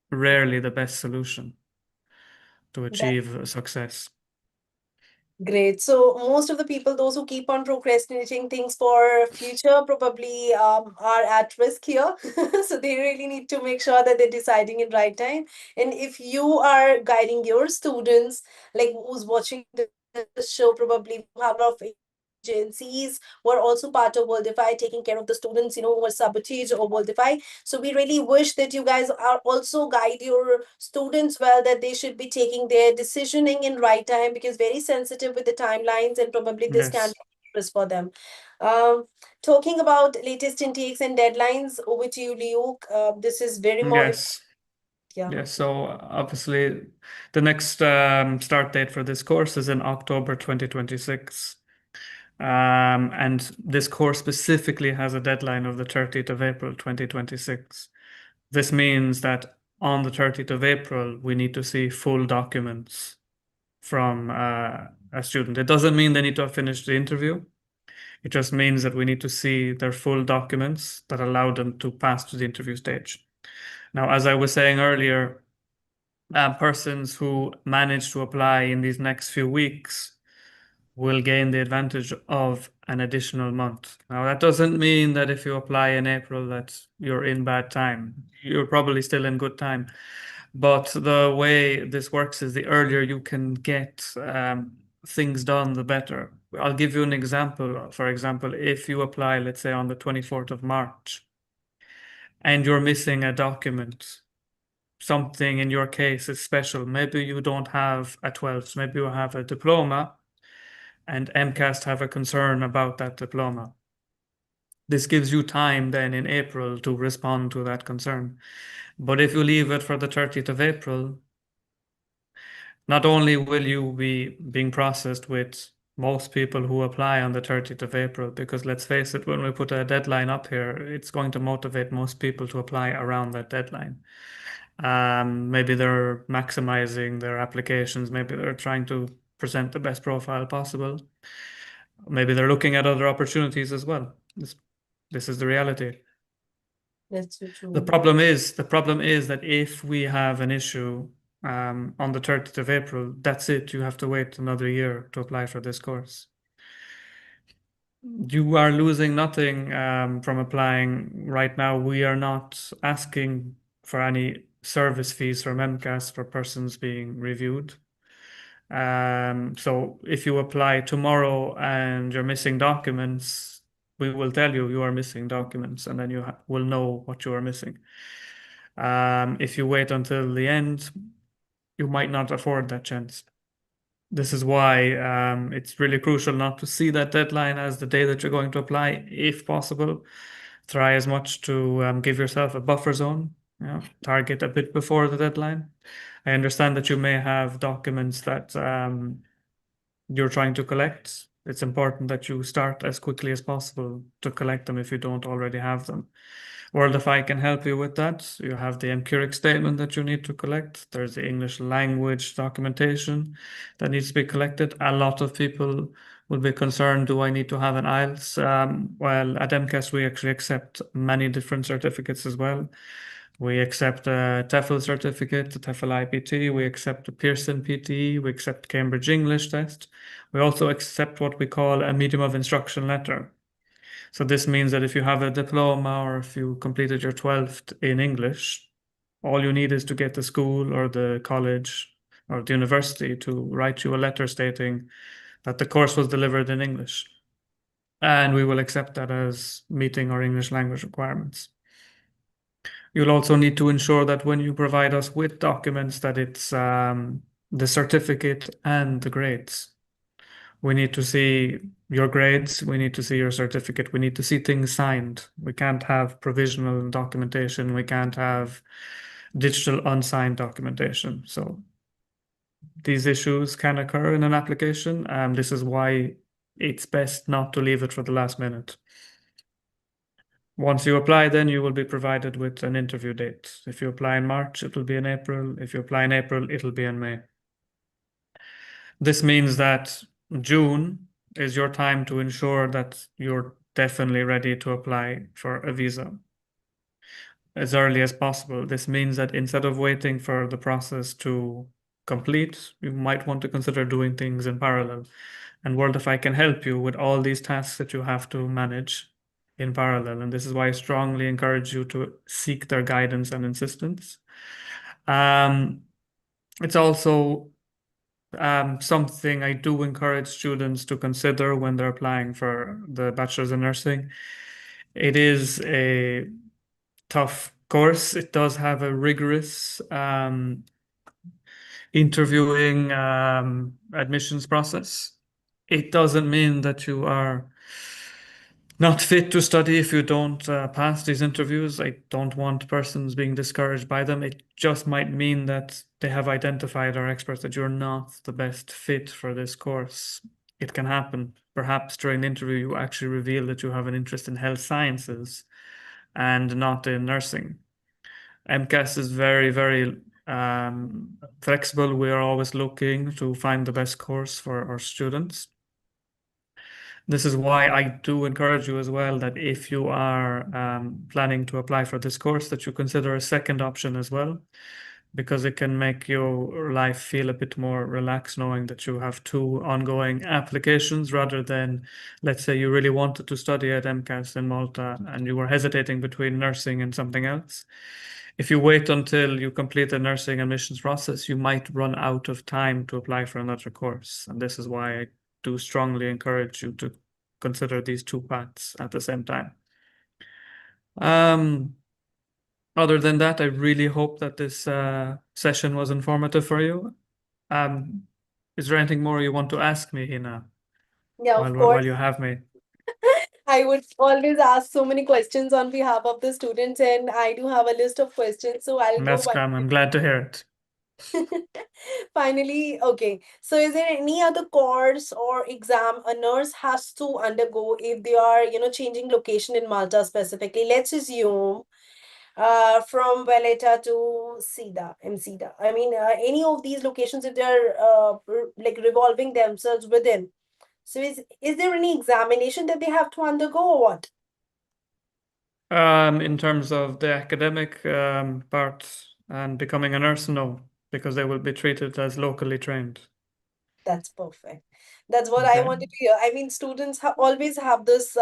rarely the best solution to achieve success. Great. So most of the people, those who keep on procrastinating things for future, probably are at risk here. So they really need to make sure that they're deciding in right time. And if you are guiding your students, like who's watching the show, probably we have a lot of agencies who are also part of Worldify, taking care of the students, who are sabotage or Worldify. So we really wish that you guys are also guide your students well, that they should be taking their decisioning in right time, because very sensitive with the timelines, and probably this can Yes, be dangerous for them. Um, Talking about latest intakes and deadlines, over to you, Luke. This is very more important. yes, Yeah. yes. So obviously, the next start date for this course is in October 2026. And this course specifically has a deadline of the 30th of April 2026. This means that on the 30th of April, we need to see full documents from a student. It doesn't mean they need to have finished the interview. It just means that we need to see their full documents that allow them to pass to the interview stage. Now, as I was saying earlier, persons who manage to apply in these next few weeks will gain the advantage of an additional month. Now, that doesn't mean that if you apply in April that you're in bad time. You're probably still in good time. But the way this works is the earlier you can get things done, the better. I'll give you an example. For example, if you apply, let's say on the 24th of March, and you're missing a document, something in your case is special. Maybe you don't have a 12th, maybe you have a diploma, and MCAST have a concern about that diploma. This gives you time then in April to respond to that concern. But if you leave it for the 30th of April, not only will you be being processed with most people who apply on the 30th of April, because let's face it, when we put a deadline up here, it's going to motivate most people to apply around that deadline. Maybe they're maximizing their applications, maybe they're trying to present the best profile possible. Maybe they're looking at other opportunities as well. This is the reality. That's so The true. problem is, the problem is that if we have an issue on the 30th of April, that's it. You have to wait another year to apply for this course. You are losing nothing from applying right now. We are not asking for any service fees from MCAST for persons being reviewed. So if you apply tomorrow and you're missing documents, we will tell you you are missing documents, and then you will know what you are missing. If you wait until the end, you might not afford that chance. This is why it's really crucial not to see that deadline as the day that you're going to apply, if possible. Try as much to give yourself a buffer zone, target a bit before the deadline. I understand that you may have documents that you're trying to collect. It's important that you start as quickly as possible to collect them if you don't already have them. Worldify can help you with that. You have the empiric statement that you need to collect. There's the English language documentation that needs to be collected. A lot of people will be concerned, do I need to have an IELTS? Well, at MCAS, we actually accept many different certificates as well. We accept a TEFL certificate, the TEFL IPT. We accept the Pearson PTE. We accept Cambridge English test. We also accept what we call a medium of instruction letter. So this means that if you have a diploma or if you completed your 12th in English, all you need is to get the school or the college or the university to write you a letter stating that the course was delivered in English. And we will accept that as meeting our English language requirements. You'll also need to ensure that when you provide us with documents that it's the certificate and the grades. We need to see your grades, we need to see your certificate, we need to see things signed. We can't have provisional documentation, we can't have digital unsigned documentation. So these issues can occur in an application, and this is why it's best not to leave it for the last minute. Once you apply, then you will be provided with an interview date. If you apply in March, it will be in April. If you apply in April, it'll be in May. This means that June is your time to ensure that you're definitely ready to apply for a visa as early as possible. This means that instead of waiting for the process to complete, you might want to consider doing things in parallel. And Worldify can help you with all these tasks that you have to manage in parallel. And this is why I strongly encourage you to seek their guidance and assistance. It's also something I do encourage students to consider when they're applying for the Bachelor's in Nursing. It is a tough course. It does have a rigorous interviewing admissions process. It doesn't mean that you are not fit to study if you don't pass these interviews. I don't want persons being discouraged by them. It just might mean that they have identified, our experts, that you're not the best fit for this course. It can happen. Perhaps during the interview, you actually reveal that you have an interest in health sciences and not in nursing. MCAS is very, very flexible. We are always looking to find the best course for our students. This is why I do encourage you as well that if you are planning to apply for this course, that you consider a second option as well, because it can make your life feel a bit more relaxed knowing that you have two ongoing applications rather than, let's say, you really wanted to study at MCAS in Malta and you were hesitating between nursing and something else. If you wait until you complete the nursing admissions process, you might run out of time to apply for another course. And this is why I do strongly encourage you to consider these two paths at the same time. Other than that, I really hope that this session was informative for you. Is there anything more you want to ask me, Hina, Yeah, while of while course. you have me? I would always ask so many questions on behalf of the students, and I do have a list of questions, so I'll go That's one. calm. I'm glad to hear it. Finally, okay. So, is there any other course or exam a nurse has to undergo if they are, changing location in Malta specifically? Let's assume from Valletta to Sida, MCDA. I mean, any of these locations, if they're like revolving themselves within. So is there any examination that they have to undergo or what? In terms of the academic part and becoming a nurse, no, because they will be treated as locally trained. That's perfect. That's what I Okay. wanted to hear. I mean, students always have this,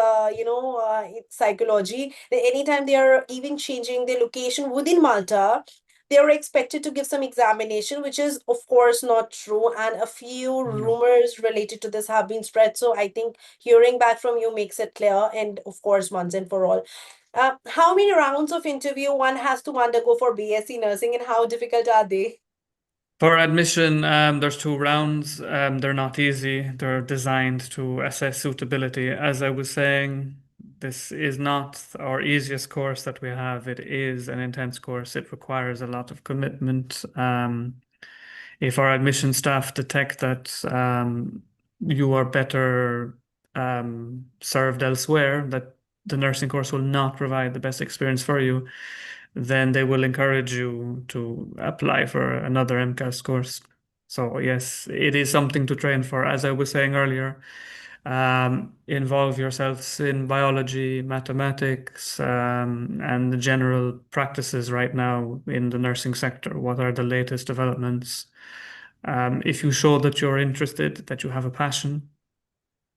psychology that anytime they are even changing their location within Malta, they are expected to give some examination, which is, of course, not true. And a few No. rumors related to this have been spread. So I think hearing back from you makes it clear. And of course, once and for all. How many rounds of interview one has to undergo for BSc nursing and how difficult are they? For admission, there's two rounds. They're not easy. They're designed to assess suitability. As I was saying, this is not our easiest course that we have. It is an intense course. It requires a lot of commitment. If our admission staff detect that you are better served elsewhere, that the nursing course will not provide the best experience for you, then they will encourage you to apply for another MCAST course. So yes, it is something to train for. As I was saying earlier, involve yourselves in biology, mathematics, and the general practices right now in the nursing sector. What are the latest developments? If you show that you're interested, that you have a passion,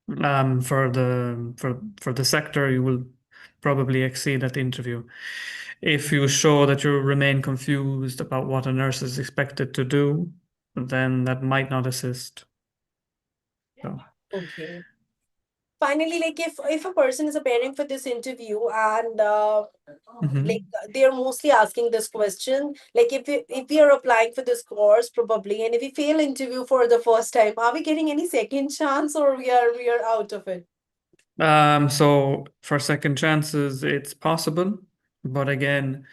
for the sector, you will probably exceed at the interview. If you show that you remain confused about what a nurse is expected to do, then that might not assist. So, Okay. Finally, like if a person is appearing for this interview and like mhm. they're mostly asking this question, like if we are applying for this course probably, and if we fail interview for the first time, are we getting any second chance or we are out of it? So for second chances, it's possible, but again,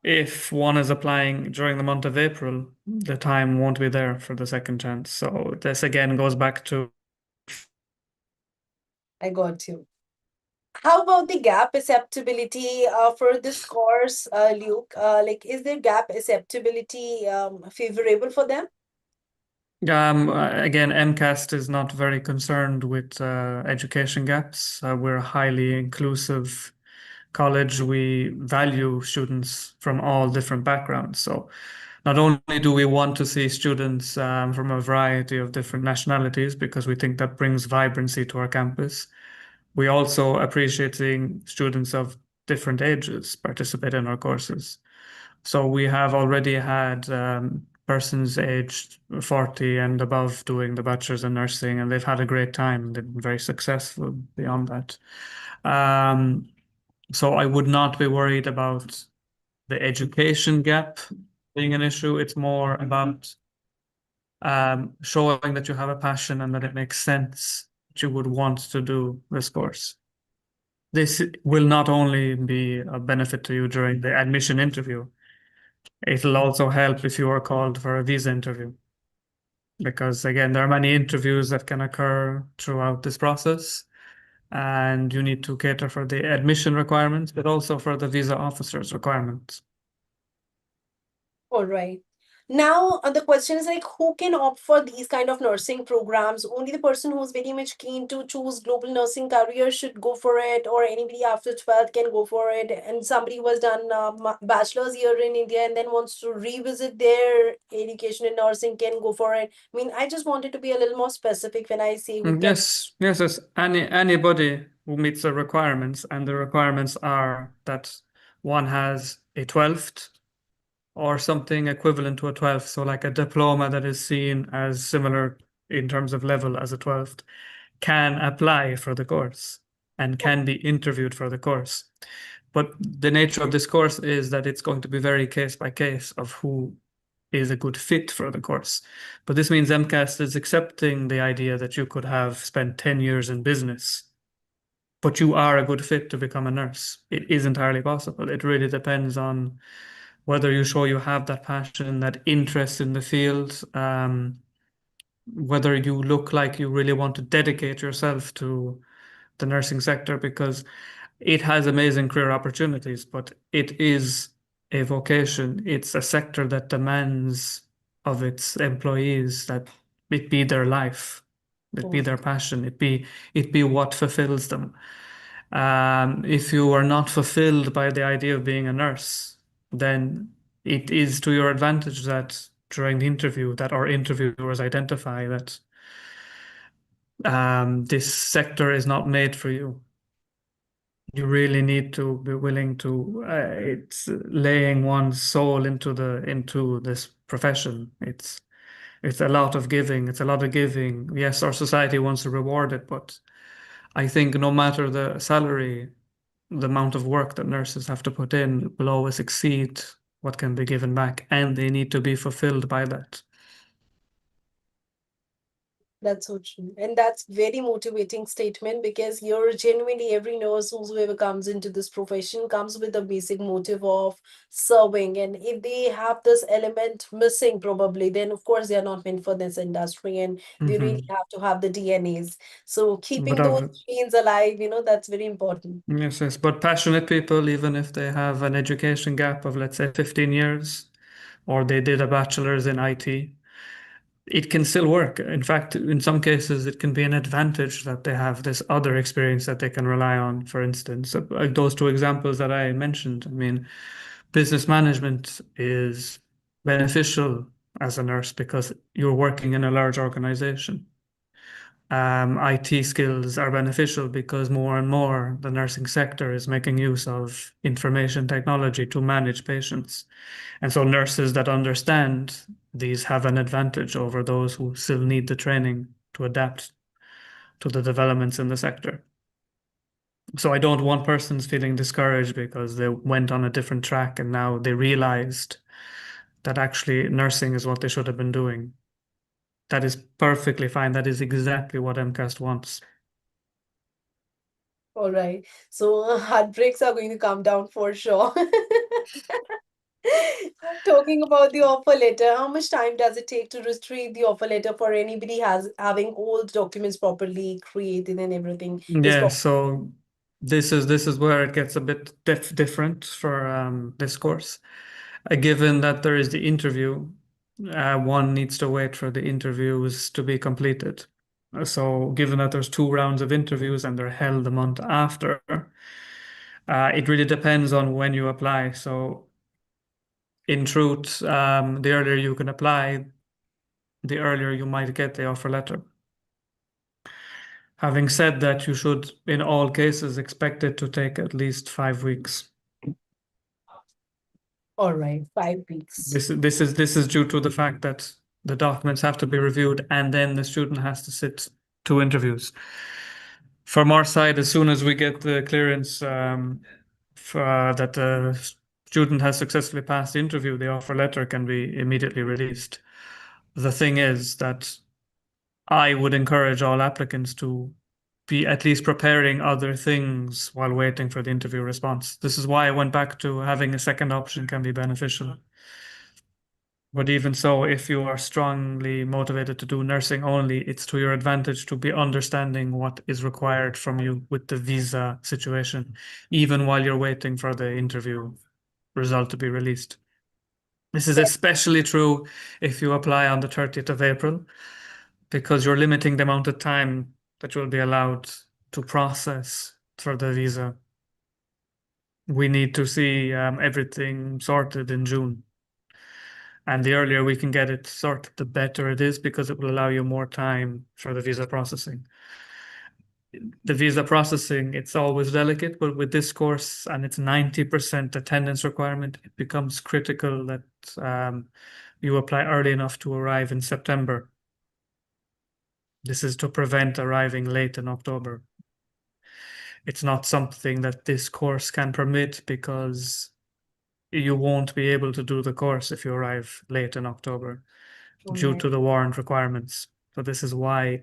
if one is applying during the month of April, the time won't be there for the second chance. So this again goes back to I got you. How about the gap acceptability for this course, Luke? Like, is there gap acceptability favorable for them? again, MCAST is not very concerned with education gaps. We're a highly inclusive college. We value students from all different backgrounds. So not only do we want to see students from a variety of different nationalities because we think that brings vibrancy to our campus, we also appreciate seeing students of different ages participate in our courses. So we have already had persons aged 40 and above doing the bachelor's in nursing, and they've had a great time. They've been very successful beyond that. Um, so I would not be worried about the education gap being an issue. It's more about showing that you have a passion and that it makes sense that you would want to do this course. This will not only be a benefit to you during the admission interview, it'll also help if you are called for a visa interview. Because again, there are many interviews that can occur throughout this process, and you need to cater for the admission requirements, but also for the visa officer's requirements. All right. Now, the question is like, who can opt for these kind of nursing programs? Only the person who's very much keen to choose global nursing career should go for it, or anybody after 12th can go for it. And somebody who has done bachelor's here in India and then wants to revisit their education in nursing can go for it. I mean, I just wanted to be a little more specific when I say who can. Yes, yes, yes. Anybody who meets the requirements, and the requirements are that one has a 12th or something equivalent to a 12th, so like a diploma that is seen as similar in terms of level as a 12th, can apply for the course and can be interviewed for the course. But the nature of this course is that it's going to be very case by case of who is a good fit for the course. But this means MCAST is accepting the idea that you could have spent 10 years in business, but you are a good fit to become a nurse. It is entirely possible. It really depends on whether you show you have that passion, that interest in the field, whether you look like you really want to dedicate yourself to the nursing sector, because it has amazing career opportunities, but it is a vocation. It's a sector that demands of its employees that it be their life, it be Oh, their passion, it be what fulfills them. If you are not fulfilled by the idea of being a nurse, then it is to your advantage that during the interview that our interviewers identify that this sector is not made for you. You really need to be willing to it's laying one's soul into this profession. It's a lot of giving. It's a lot of giving. Yes, our society wants to reward it, but I think no matter the salary, the amount of work that nurses have to put in will always exceed what can be given back, and they need to be fulfilled by that. that's so true. And that's very motivating statement because you're genuinely every nurse whoever comes into this profession comes with a basic motive of serving. And if they have this element missing, probably, then of course they are not meant for this industry and they really Hmm. have to have the DNAs. So But keeping those I've genes alive, that's very important. Yes, yes, but passionate people, even if they have an education gap of, let's say, 15 years, or they did a bachelor's in IT, it can still work. In fact, in some cases, it can be an advantage that they have this other experience that they can rely on. For instance, those two examples that I mentioned, I mean, business management is beneficial as a nurse because you're working in a large organization. IT skills are beneficial because more and more the nursing sector is making use of information technology to manage patients. And so nurses that understand these have an advantage over those who still need the training to adapt to the developments in the sector. So I don't want persons feeling discouraged because they went on a different track and now they realized that actually nursing is what they should have been doing. That is perfectly fine. That is exactly what MCAST wants. All right. So heartbreaks are going to come down for sure. Talking about the offer letter, how much time does it take to retrieve the offer letter for anybody has having all the documents properly created and everything is Yeah, proper? so this is where it gets a bit different for this course. Given that there is the interview, one needs to wait for the interviews to be completed. So, given that there's two rounds of interviews and they're held a month after, it really depends on when you apply. So, in truth, the earlier you can apply, the earlier you might get the offer letter. Having said that, you should, in all cases, expect it to take at least 5 weeks. All right, 5 weeks. This is due to the fact that the documents have to be reviewed and then the student has to sit two interviews. From our side, as soon as we get the clearance that the student has successfully passed the interview, the offer letter can be immediately released. The thing is that I would encourage all applicants to be at least preparing other things while waiting for the interview response. This is why I went back to having a second option can be beneficial. But even so, if you are strongly motivated to do nursing only, it's to your advantage to be understanding what is required from you with the visa situation, even while you're waiting for the interview result to be released. This is especially true if you apply on the 30th of April, because you're limiting the amount of time that you'll be allowed to process for the visa. We need to see everything sorted in June. And the earlier we can get it sorted, the better it is because it will allow you more time for the visa processing. The visa processing, it's always delicate, but with this course and its 90% attendance requirement, it becomes critical that you apply early enough to arrive in September. This is to prevent arriving late in October. It's not something that this course can permit because you won't be able to do the course if you arrive late in October All due right. to the warrant requirements. So this is why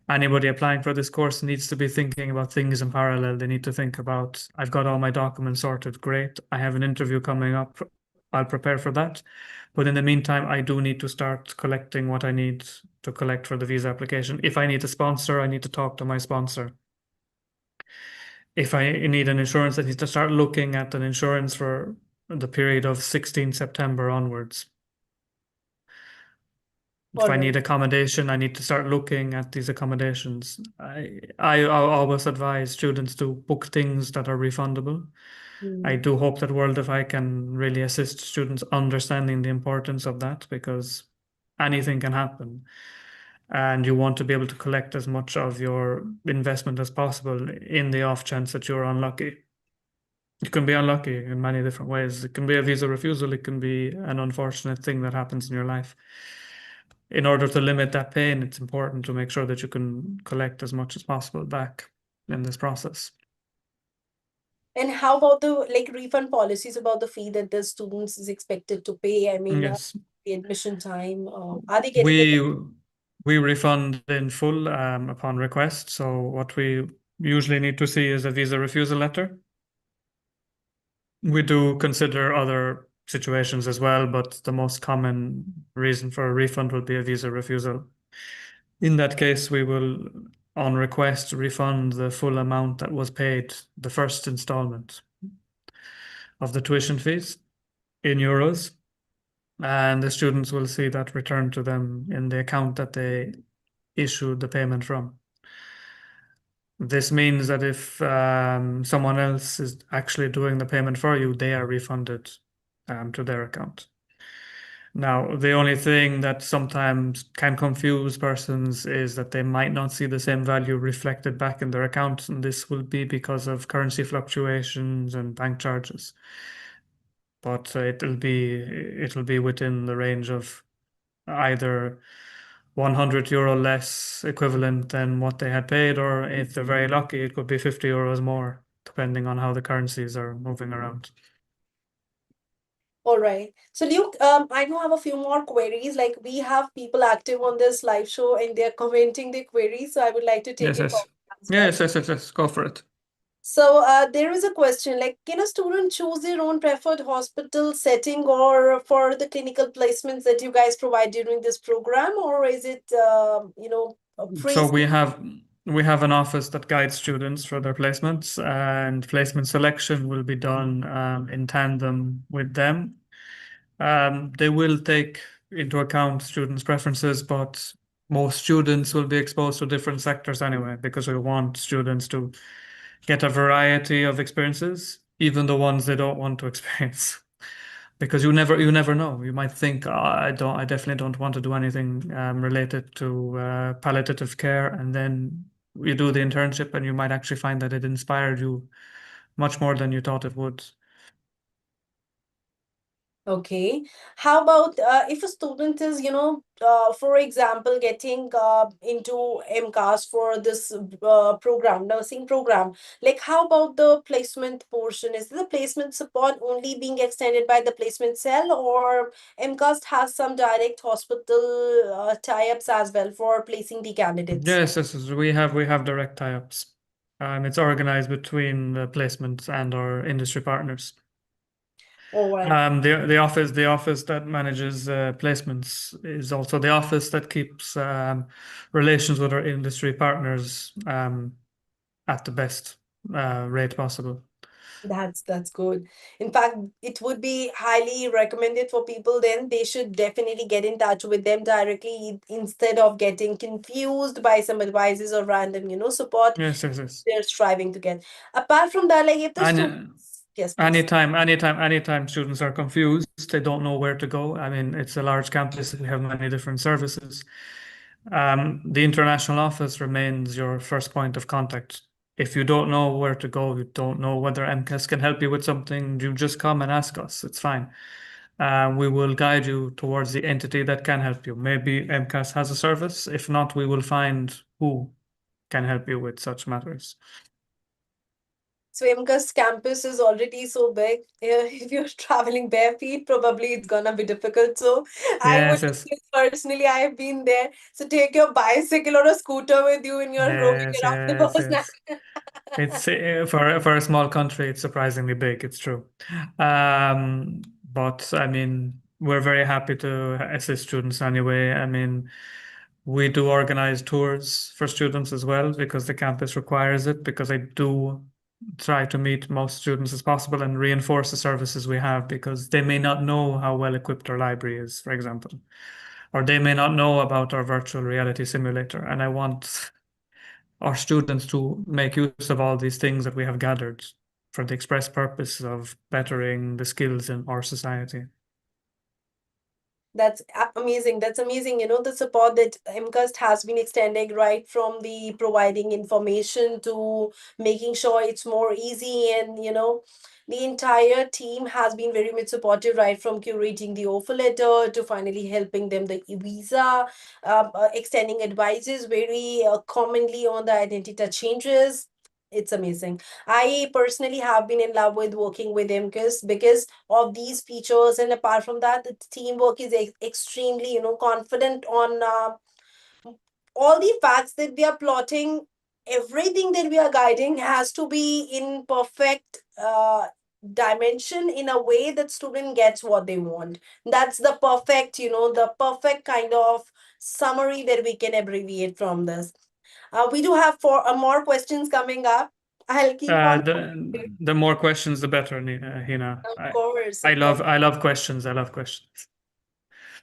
anybody applying for this course needs to be thinking about things in parallel. They need to think about, I've got all my documents sorted, great. I have an interview coming up. I'll prepare for that. But in the meantime, I do need to start collecting what I need to collect for the visa application. If I need a sponsor, I need to talk to my sponsor. if I need an insurance, I need to start looking at an insurance for the period of 16 September onwards. If All I right. need accommodation, I need to start looking at these accommodations. I always advise students to book things that are refundable. I Hmm. do hope that Worldify can really assist students understanding the importance of that because anything can happen. And you want to be able to collect as much of your investment as possible in the off chance that you're unlucky. You can be unlucky in many different ways. It can be a visa refusal, it can be an unfortunate thing that happens in your life. In order to limit that pain, it's important to make sure that you can collect as much as possible back in this process. And how about the like refund policies about the fee that the students is expected to pay? I mean, Yes, the admission time, are they getting it? we we refund in full upon request. So what we usually need to see is a visa refusal letter. We do consider other situations as well, but the most common reason for a refund will be a visa refusal. In that case, we will, on request, refund the full amount that was paid, the first installment of the tuition fees in euros, and the students will see that returned to them in the account that they issued the payment from. This means that if someone else is actually doing the payment for you, they are refunded to their account. Now, the only thing that sometimes can confuse persons is that they might not see the same value reflected back in their account, and this will be because of currency fluctuations and bank charges. But it'll be within the range of either 100 euro less equivalent than what they had paid, or if they're very lucky, it could be 50 euros more, depending on how the currencies are moving around. All right. So Luke, I do have a few more queries. Like we have people active on this live show and they're commenting their queries. So I would like to take Yes, your yes. comment as well. Yes, yes, yes, yes. Go for it. So there is a question like, can a student choose their own preferred hospital setting or for the clinical placements that you guys provide during this program, or is it, So free? we have an office that guides students for their placements, and placement selection will be done in tandem with them. They will take into account students' preferences, but most students will be exposed to different sectors anyway, because we want students to get a variety of experiences, even the ones they don't want to experience. Because you never know. You might think, "Oh, I definitely don't want to do anything related to palliative care," and then you do the internship, and you might actually find that it inspired you much more than you thought it would. Okay. How about if a student is, for example, getting into MCAST for this program, nursing program, like how about the placement portion? Is the placement support only being extended by the placement cell, or MCAST has some direct hospital tie-ups as well for placing the candidates? Yes, yes, yes, we have direct tie-ups. It's organized between the placements and our industry partners. All right. The office that manages placements is also the office that keeps relations with our industry partners at the best rate possible. That's good. In fact, it would be highly recommended for people then they should definitely get in touch with them directly instead of getting confused by some advices or random, support Yes, yes, yes. they're striving to get. Apart from that, like if the And students, yes, please. anytime students are confused, they don't know where to go. I mean, it's a large campus. We have many different services. The international office remains your first point of contact. If you don't know where to go, you don't know whether MCAS can help you with something, you just come and ask us. It's fine. We will guide you towards the entity that can help you. Maybe MCAS has a service. If not, we will find who can help you with such matters. Swamka's campus is already so big. If you're traveling bare feet, probably it's gonna be difficult. So I would Yes, yes, personally, I have been there. So take your bicycle or a scooter with you and you're roaming yes, around the yes, bus. yes. It's for a small country, it's surprisingly big. It's true. But I mean, we're very happy to assist students anyway. I mean, we do organize tours for students as well because the campus requires it. Because I do try to meet most students as possible and reinforce the services we have because they may not know how well equipped our library is, for example, or they may not know about our virtual reality simulator. And I want our students to make use of all these things that we have gathered for the express purpose of bettering the skills in our society. That's amazing. That's amazing. The support that MCAST has been extending right from the providing information to making sure it's more easy. And, the entire team has been very much supportive right from curating the offer letter to finally helping them the visa, extending advices very commonly on the identity changes. It's amazing. I personally have been in love with working with him because of these features, and apart from that, the teamwork is extremely confident on all the facts that we are plotting. Everything that we are guiding has to be in perfect dimension in a way that student gets what they want. That's the perfect kind of summary that we can abbreviate from this. We do have four more questions coming up. I'll keep on. The more questions, the better, Hina. Of course, I of course. love questions. I love questions.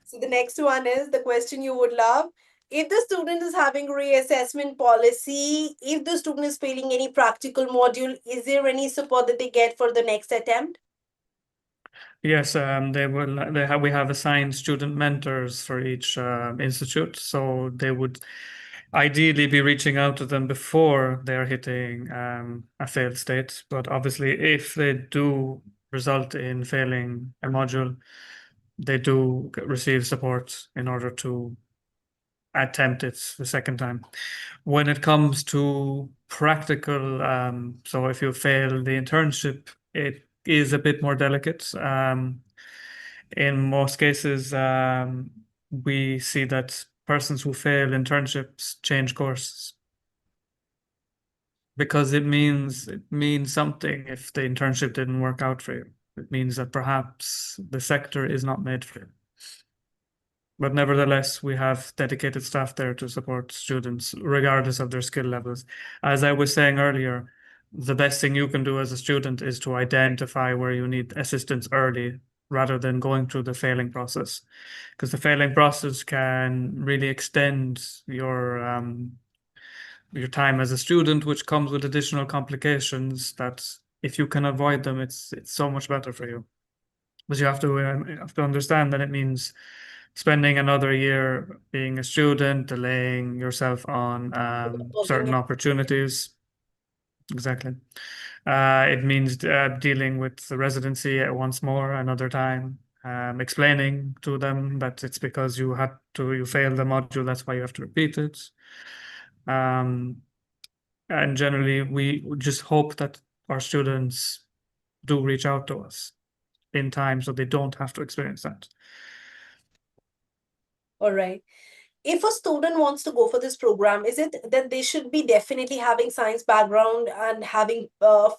So the next one is the question you would love. If the student is having reassessment policy, if the student is failing any practical module, is there any support that they get for the next attempt? Yes, we have assigned student mentors for each institute, so they would ideally be reaching out to them before they're hitting a failed state. But obviously, if they do result in failing a module, they do receive support in order to attempt it the second time. When it comes to practical, so if you fail the internship, it is a bit more delicate. In most cases, we see that persons who fail internships change courses because it means something if the internship didn't work out for you. It means that perhaps the sector is not made for you. But nevertheless, we have dedicated staff there to support students, regardless of their skill levels. As I was saying earlier, the best thing you can do as a student is to identify where you need assistance early rather than going through the failing process. Because the failing process can really extend your time as a student, which comes with additional complications that if you can avoid them, it's so much better for you. But you have to understand that it means spending another year being a student, delaying yourself on certain opportunities. Exactly. It means dealing with the residency once more another time, explaining to them that it's because you failed the module, that's why you have to repeat it. Um, and generally, we just hope that our students do reach out to us in time so they don't have to experience that. All right. If a student wants to go for this program, is it that they should be definitely having science background and having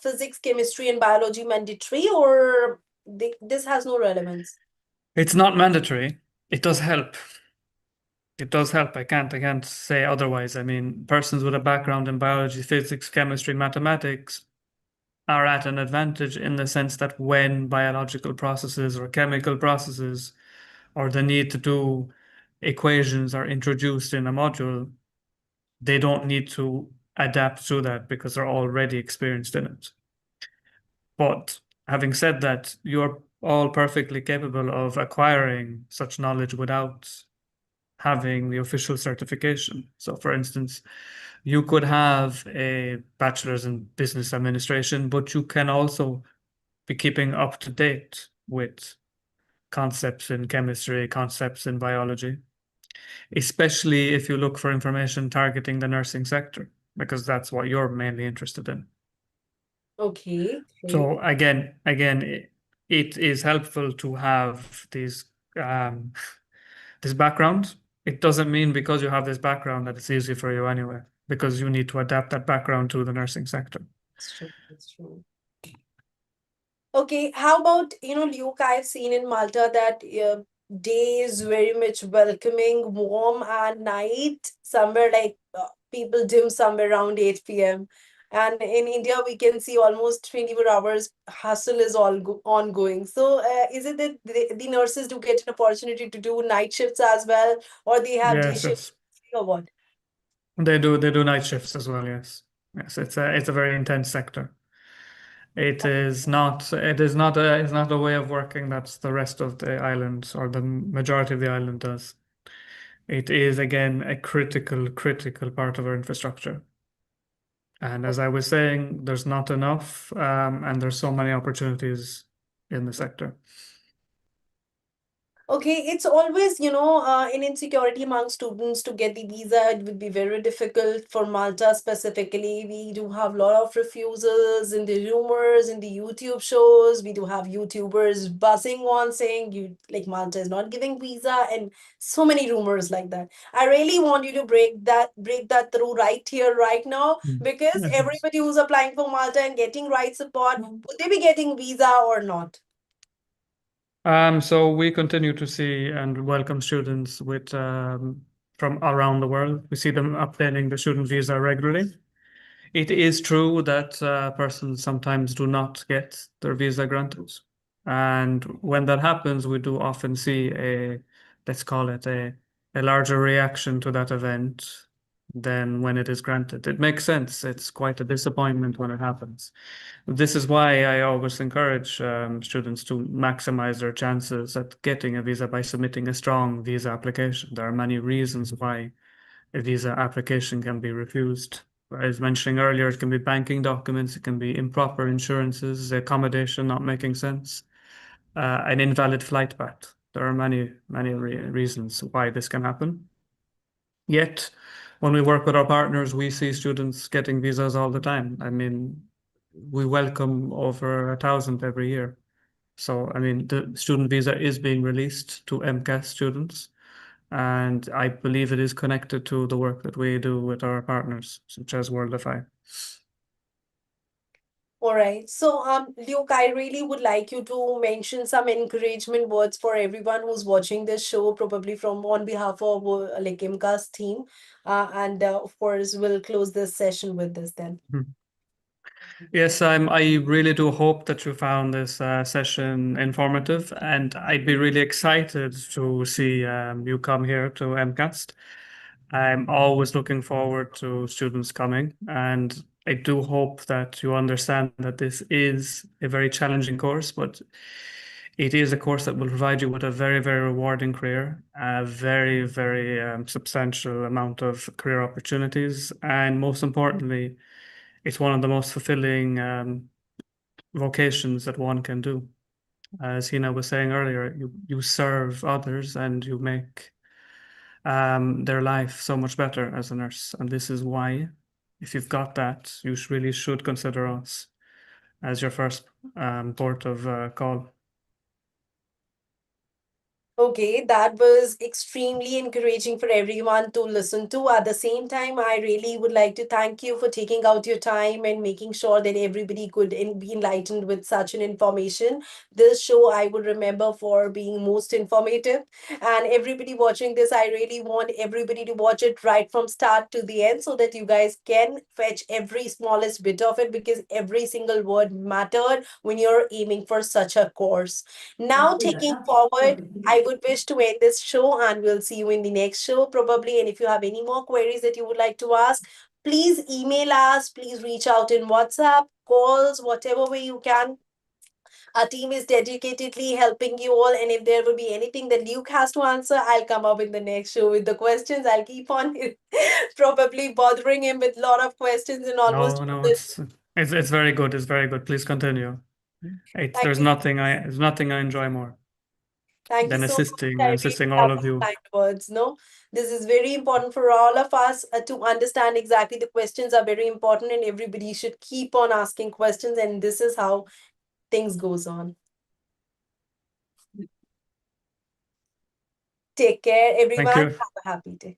physics, chemistry, and biology mandatory, or this has no relevance? It's not mandatory. It does help. It does help. I can't say otherwise. I mean, persons with a background in biology, physics, chemistry, mathematics are at an advantage in the sense that when biological processes or chemical processes or the need to do equations are introduced in a module, they don't need to adapt to that because they're already experienced in it. But having said that, you're all perfectly capable of acquiring such knowledge without having the official certification. So, for instance, you could have a bachelor's in business administration, but you can also be keeping up to date with concepts in chemistry, concepts in biology, especially if you look for information targeting the nursing sector, because that's what you're mainly interested in. Okay, great. So again, it is helpful to have um, this background. It doesn't mean because you have this background that it's easy for you anyway, because you need to adapt that background to the nursing sector. That's true. That's true. Okay, how about, Luke? I've seen in Malta that day is very much welcoming, warm, and night somewhere like people dim somewhere around 8 p.m. And in India, we can see almost 24 hours hustle is all ongoing. So is it that the nurses do get an opportunity to do night shifts as well, or they have day Yes, shifts, yes. or what? They do night shifts as well, yes. Yes, it's a very intense sector. It's not a way of working that the rest of the island or the majority of the island does. It is again a critical part of our infrastructure. And as I was saying, there's not enough, and there's so many opportunities in the sector. Okay, it's always, an insecurity among students to get the visa. It would be very difficult for Malta specifically. We do have a lot of refusals in the rumors, in the YouTube shows. We do have YouTubers buzzing on saying you like Malta is not giving visa and so many rumors like that. I really want you to break that through right here, right now, Mm. because Yes, yes. everybody who's applying for Malta and getting right support, would they be getting visa or not? So we continue to see and welcome students from around the world. We see them obtaining the student visa regularly. It is true that persons sometimes do not get their visa granted. And when that happens, we do often see let's call it a larger reaction to that event than when it is granted. It makes sense. It's quite a disappointment when it happens. This is why I always encourage students to maximize their chances at getting a visa by submitting a strong visa application. There are many reasons why a visa application can be refused. I was mentioning earlier, it can be banking documents, it can be improper insurances, accommodation not making sense, an invalid flight back. There are many reasons why this can happen. Yet, when we work with our partners, we see students getting visas all the time. I mean, we welcome over 1,000 every year. So, I mean, the student visa is being released to MCAS students, and I believe it is connected to the work that we do with our partners, such as Worldify. All right. So, Luke, I really would like you to mention some encouragement words for everyone who's watching this show, probably from on behalf of like MCAS team. And of course, we'll close this session with this then. Mhm. Yes, I really do hope that you found this session informative, and I'd be really excited to see you come here to MCAST. I'm always looking forward to students coming, and I do hope that you understand that this is a very challenging course, but it is a course that will provide you with a very rewarding career, a very substantial amount of career opportunities, and most importantly, it's one of the most fulfilling vocations that one can do. As Heena was saying earlier, you serve others and you make their life so much better as a nurse. And this is why, if you've got that, you really should consider us as your first port of call. Okay, that was extremely encouraging for everyone to listen to. At the same time, I really would like to thank you for taking out your time and making sure that everybody could be enlightened with such an information. This show I would remember for being most informative. And everybody watching this, I really want everybody to watch it right from start to the end so that you guys can fetch every smallest bit of it because every single word mattered when you're aiming for such a course. Now, taking forward, I would wish to end this show and we'll see you in the next show probably. And if you have any more queries that you would like to ask, please email us, please reach out in WhatsApp, calls, whatever way you can. Our team is dedicatedly helping you all. And if there will be anything that Luke has to answer, I'll come up in the next show with the questions. I'll keep on probably bothering him with a lot of questions and almost No, no, it's very good. It's very good. Please continue. thank you. There's nothing I enjoy more Thank you than so much. assisting I really assisting all love of the you. kind words. No, this is very important for all of us to understand exactly the questions are very important, and everybody should keep on asking questions. And this is how things goes on. Take care, Thank everyone. you. Have a happy day.